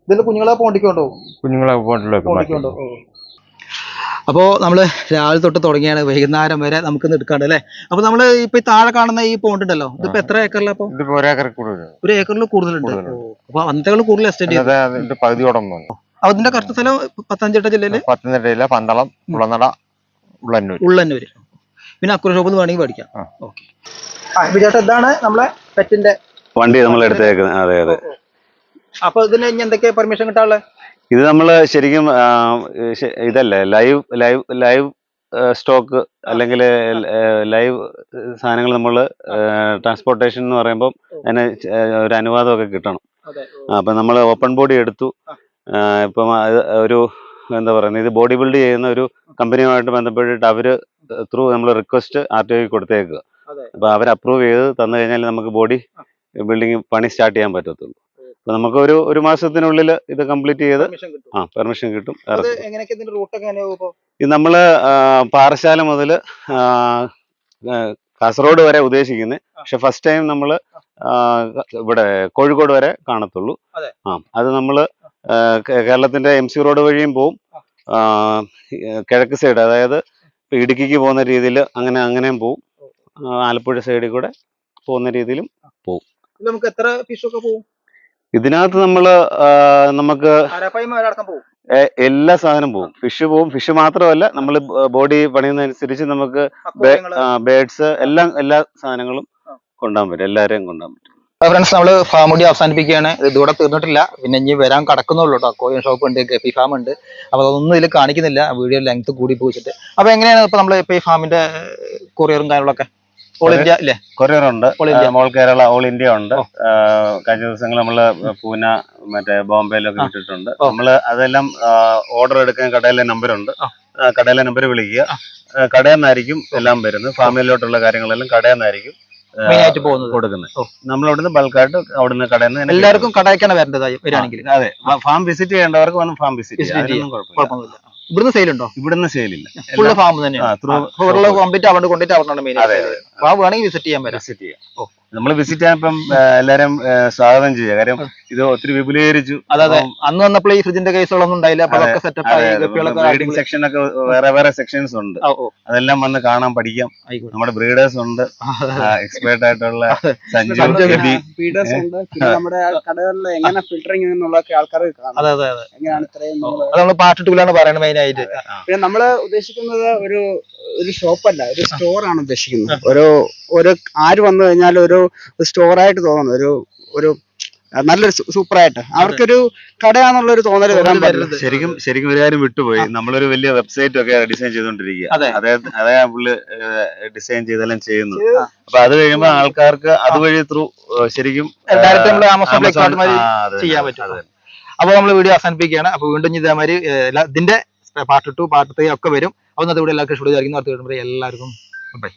ഇതിൽ കുഞ്ഞുങ്ങളെ പോണ്ടിക്ക് കൊണ്ടുപോകും. കുഞ്ഞുങ്ങളെ പോണ്ടിലേക്ക് പോണ്ടിക്ക് മാറ്റും. കൊണ്ടുപോകും. അപ്പോൾ നമ്മൾ രാവിലെ തൊട്ട് തുടങ്ങിയാണ് വൈകുന്നേരം വരെ നമുക്ക് എടുക്കാണ്ട് അല്ലേ. അപ്പൊ നമ്മൾ ഇപ്പൊ ഈ താഴെ കാണുന്ന ഈ പോണ്ട് ഉണ്ടല്ലോ, ഇതിപ്പോ എത്ര ഏക്കറില? അപ്പൊ ഇതിപ്പോ ഒരേക്കർ കൂടുതൽ. ഒരു ഏക്കറിൽ കൂടുതലുണ്ട്. അപ്പൊ അന്നത്തേക്കാൾ കൂടുതൽ എസ്റ്റേറ്റ് ചെയ്തു. അതിന്റെ പകുതിയോളം തോന്നുന്നു. അതിന്റെ കറക്റ്റ് സ്ഥലം പത്തനംതിട്ട ജില്ലയില് പത്തനംതിട്ട ജില്ല പന്തളം, കുളനട, ഉള്ളന്നൂര്. പിന്നെ അക്കുറ ഷോപ്പിൽ നിന്ന് വേണമെങ്കിൽ പഠിക്കാം. ആ. ഓക്കെ. ചേട്ടാ ഇതാണ് നമ്മളെ പെറ്റിന്റെ വണ്ടി നമ്മൾ എടുത്തേക്കുന്നത്. അതെ അതെ. അപ്പൊ ഇതിന് ഇനി എന്തൊക്കെയാ പെർമിഷൻ കിട്ടാനുള്ളത്? ഇത് നമ്മൾ ശരിക്കും ഇതല്ലേ ലൈവ് സ്റ്റോക്ക് അല്ലെങ്കിൽ ലൈവ് സാധനങ്ങൾ നമ്മൾ ട്രാൻസ്പോർട്ടേഷൻ എന്ന് പറയുമ്പോൾ അതിന് ഒരു അനുവാദമൊക്കെ കിട്ടണം. അപ്പം നമ്മൾ ഓപ്പൺ ബോഡി എടുത്തു. ഇപ്പം ഒരു എന്താ പറയുന്നത്, ഇത് ബോഡി ബിൽഡ് ചെയ്യുന്ന ഒരു കമ്പനിയുമായിട്ട് ബന്ധപ്പെട്ടിട്ട് അവർ ത്രൂ നമ്മൾ റിക്വസ്റ്റ് RTO കൊടുത്തേക്കുക. അപ്പോൾ അവർ അപ്രൂവ് ചെയ്ത് തന്നു കഴിഞ്ഞാൽ നമുക്ക് ബോഡി ബിൽഡിംഗ് പണി സ്റ്റാർട്ട് ചെയ്യാൻ പറ്റത്തുള്ളൂ. അപ്പൊ നമുക്ക് ഒരു മാസത്തിനുള്ളിൽ ഇത് കംപ്ലീറ്റ് ചെയ്ത് പെർമിഷൻ കിട്ടും. ഇത് നമ്മള് പാറശാല മുതൽ കാസർഗോഡ് വരെ ഉദ്ദേശിക്കുന്നത്. പക്ഷെ ഫസ്റ്റ് ടൈം നമ്മള് ഇവിടെ കോഴിക്കോട് വരെ കാണത്തുള്ളൂ. അത് നമ്മള് കേരളത്തിന്റെ MC റോഡ് വഴിയും പോവും, കിഴക്ക് സൈഡ് അതായത് ഇടുക്കിക്ക് പോകുന്ന രീതിയിൽ അങ്ങനെയും പോവും, ആലപ്പുഴ സൈഡിൽ കൂടെ പോകുന്ന രീതിയിലും പോവും. നമുക്ക് എത്ര ഫിഷൊക്കെ പോകും ഇതിനകത്ത്? നമുക്ക് എല്ലാ സാധനവും പോകും. ഫിഷ് പോവും. ഫിഷ് മാത്രമല്ല, നമ്മൾ ബോഡി പണിയുന്നതനുസരിച്ച് നമുക്ക് ബേഡ്സ് എല്ലാ സാധനങ്ങളും കൊണ്ടുപോകാൻ പറ്റും. എല്ലാവരെയും കൊണ്ടുപോകാൻ പറ്റും. ഫ്രണ്ട്സ്, നമ്മള് ഫാം കൂടി അവസാനിപ്പിക്കുകയാണ്. ഇതൂടെ തീർന്നിട്ടില്ല, പിന്നെ ഇനി വരാൻ കടക്കുന്നുള്ളൂ കേട്ടോ. കോഴിൻ ഷോപ്പ് ഉണ്ട്, ഗപ്പി ഫാം ഉണ്ട്. അപ്പൊ അതൊന്നും ഇതിൽ കാണിക്കുന്നില്ല, വീഡിയോ ലെങ്ത് കൂടി പോയിച്ചിട്ട്. അപ്പൊ എങ്ങനെയാണ് ഇപ്പൊ നമ്മള് ഇപ്പൊ ഈ ഫാമിന്റെ കൊറിയറും കാര്യങ്ങളൊക്കെ? ഓൾ ഇന്ത്യ അല്ലേ? കൊറിയർ ഉണ്ട്, ഓൾ കേരള, ഓൾ ഇന്ത്യ ഉണ്ട്. കഴിഞ്ഞ ദിവസങ്ങൾ നമ്മള് പൂന, മറ്റേ ബോംബെയിലൊക്കെ വിട്ടിട്ടുണ്ട്. നമ്മള് അതെല്ലാം ഓർഡർ എടുക്കാൻ കടയിലെ നമ്പറുണ്ട്. കടയിലെ നമ്പർ വിളിക്കുക. കടയിൽ നിന്നായിരിക്കും എല്ലാം വരുന്നത്. ഫാമിലിയിലോട്ടുള്ള കാര്യങ്ങളെല്ലാം കടയിൽ നിന്നായിരിക്കും കൊടുക്കുന്നത്. നമ്മളവിടുന്ന് ബൾക്കായിട്ട് അവിടുന്ന് കടയിൽ നിന്ന് എല്ലാവർക്കും കടയ്ക്കാണ് വരേണ്ടതായി വരികയാണെങ്കിൽ. അതെ, ഫാം വിസിറ്റ് ചെയ്യേണ്ടവർക്ക് വന്ന് ഫാം വിസിറ്റ് ചെയ്യാം. കുഴപ്പമൊന്നുമില്ല. ഇവിടുന്ന് സെയിൽ ഉണ്ടോ? ഇവിടുന്ന് സെയിലില്ല, ഫുള്ള് ഫാം തന്നെയാണ്. കംപ്ലീറ്റ് അവിടെ കൊണ്ടിട്ട് അവിടെ മെയിൻ ഫാം വേണമെങ്കിൽ വിസിറ്റ് ചെയ്യാൻ പറ്റും. വിസിറ്റ് ചെയ്യാം. നമ്മൾ വിസിറ്റ് ചെയ്യാൻ ഇപ്പം എല്ലാരും സ്വാഗതം ചെയ്യുക. കാര്യം ഇത് ഒത്തിരി വിപുലീകരിച്ചു. അതെ, അന്ന് വന്നപ്പോൾ ഈ ഫ്രിഡ്ജിന്റെ കേസുകളൊന്നും ഉണ്ടായില്ല. അപ്പൊ അതൊക്കെ സെറ്റപ്പ് ആയി. ബ്രീഡിംഗ് സെക്ഷൻ ഒക്കെ വേറെ സെക്ഷൻസ് ഉണ്ട്. അതെല്ലാം വന്ന് കാണാൻ പഠിക്കാം. നമ്മുടെ ബ്രീഡേഴ്സ് ഉണ്ട്, എക്സ്പേർട്ട് ആയിട്ടുള്ള സഞ്ജു, ഫീഡേഴ്സ് ഉണ്ട്. പിന്നെ നമ്മുടെ കടകളിൽ എങ്ങനെ ഫിൽറ്ററിംഗ് എന്നുള്ളതൊക്കെ ആൾക്കാർക്ക് കാണാം. എങ്ങനെയാണ് ഇത്രയും നമ്മൾ പാർട്ട് 2 പറയുന്നത് മെയിൻ ആയിട്ട്. പിന്നെ നമ്മള് ഉദ്ദേശിക്കുന്നത് ഒരു ഷോപ്പല്ല, ഒരു സ്റ്റോർ ആണ് ഉദ്ദേശിക്കുന്നത്. ഒരു ആര് വന്നു കഴിഞ്ഞാൽ ഒരു സ്റ്റോറായിട്ട് തോന്നുന്നു, ഒരു നല്ലൊരു സൂപ്പറായിട്ട് അവർക്കൊരു കടയാന്നുള്ള ഒരു തോന്നൽ വരാൻ പറ്റുന്നത്. ശരിക്കും ഒരു കാര്യം വിട്ടുപോയി. നമ്മളൊരു വലിയ വെബ്സൈറ്റ് ഒക്കെ ഡിസൈൻ ചെയ്തോണ്ടിരിക്കുക. അതേ പുള്ളി ഡിസൈൻ ചെയ്തെല്ലാം ചെയ്യുന്നത്. അപ്പൊ അത് കഴിയുമ്പോൾ ആൾക്കാർക്ക് അതുവഴി ത്രൂ ശരിക്കും ചെയ്യാൻ പറ്റും. അപ്പൊ നമ്മൾ വീഡിയോ അവസാനിപ്പിക്കുകയാണ്. അപ്പൊ വീണ്ടും ഇതേമാതിരി ഇതിന്റെ പാർട്ട് 2, പാർട്ട് 3 ഒക്കെ വരും. അപ്പൊ ഇവിടെ എല്ലാവർക്കും ഇഷ്ടപ്പെടും. എല്ലാവർക്കും ബൈ.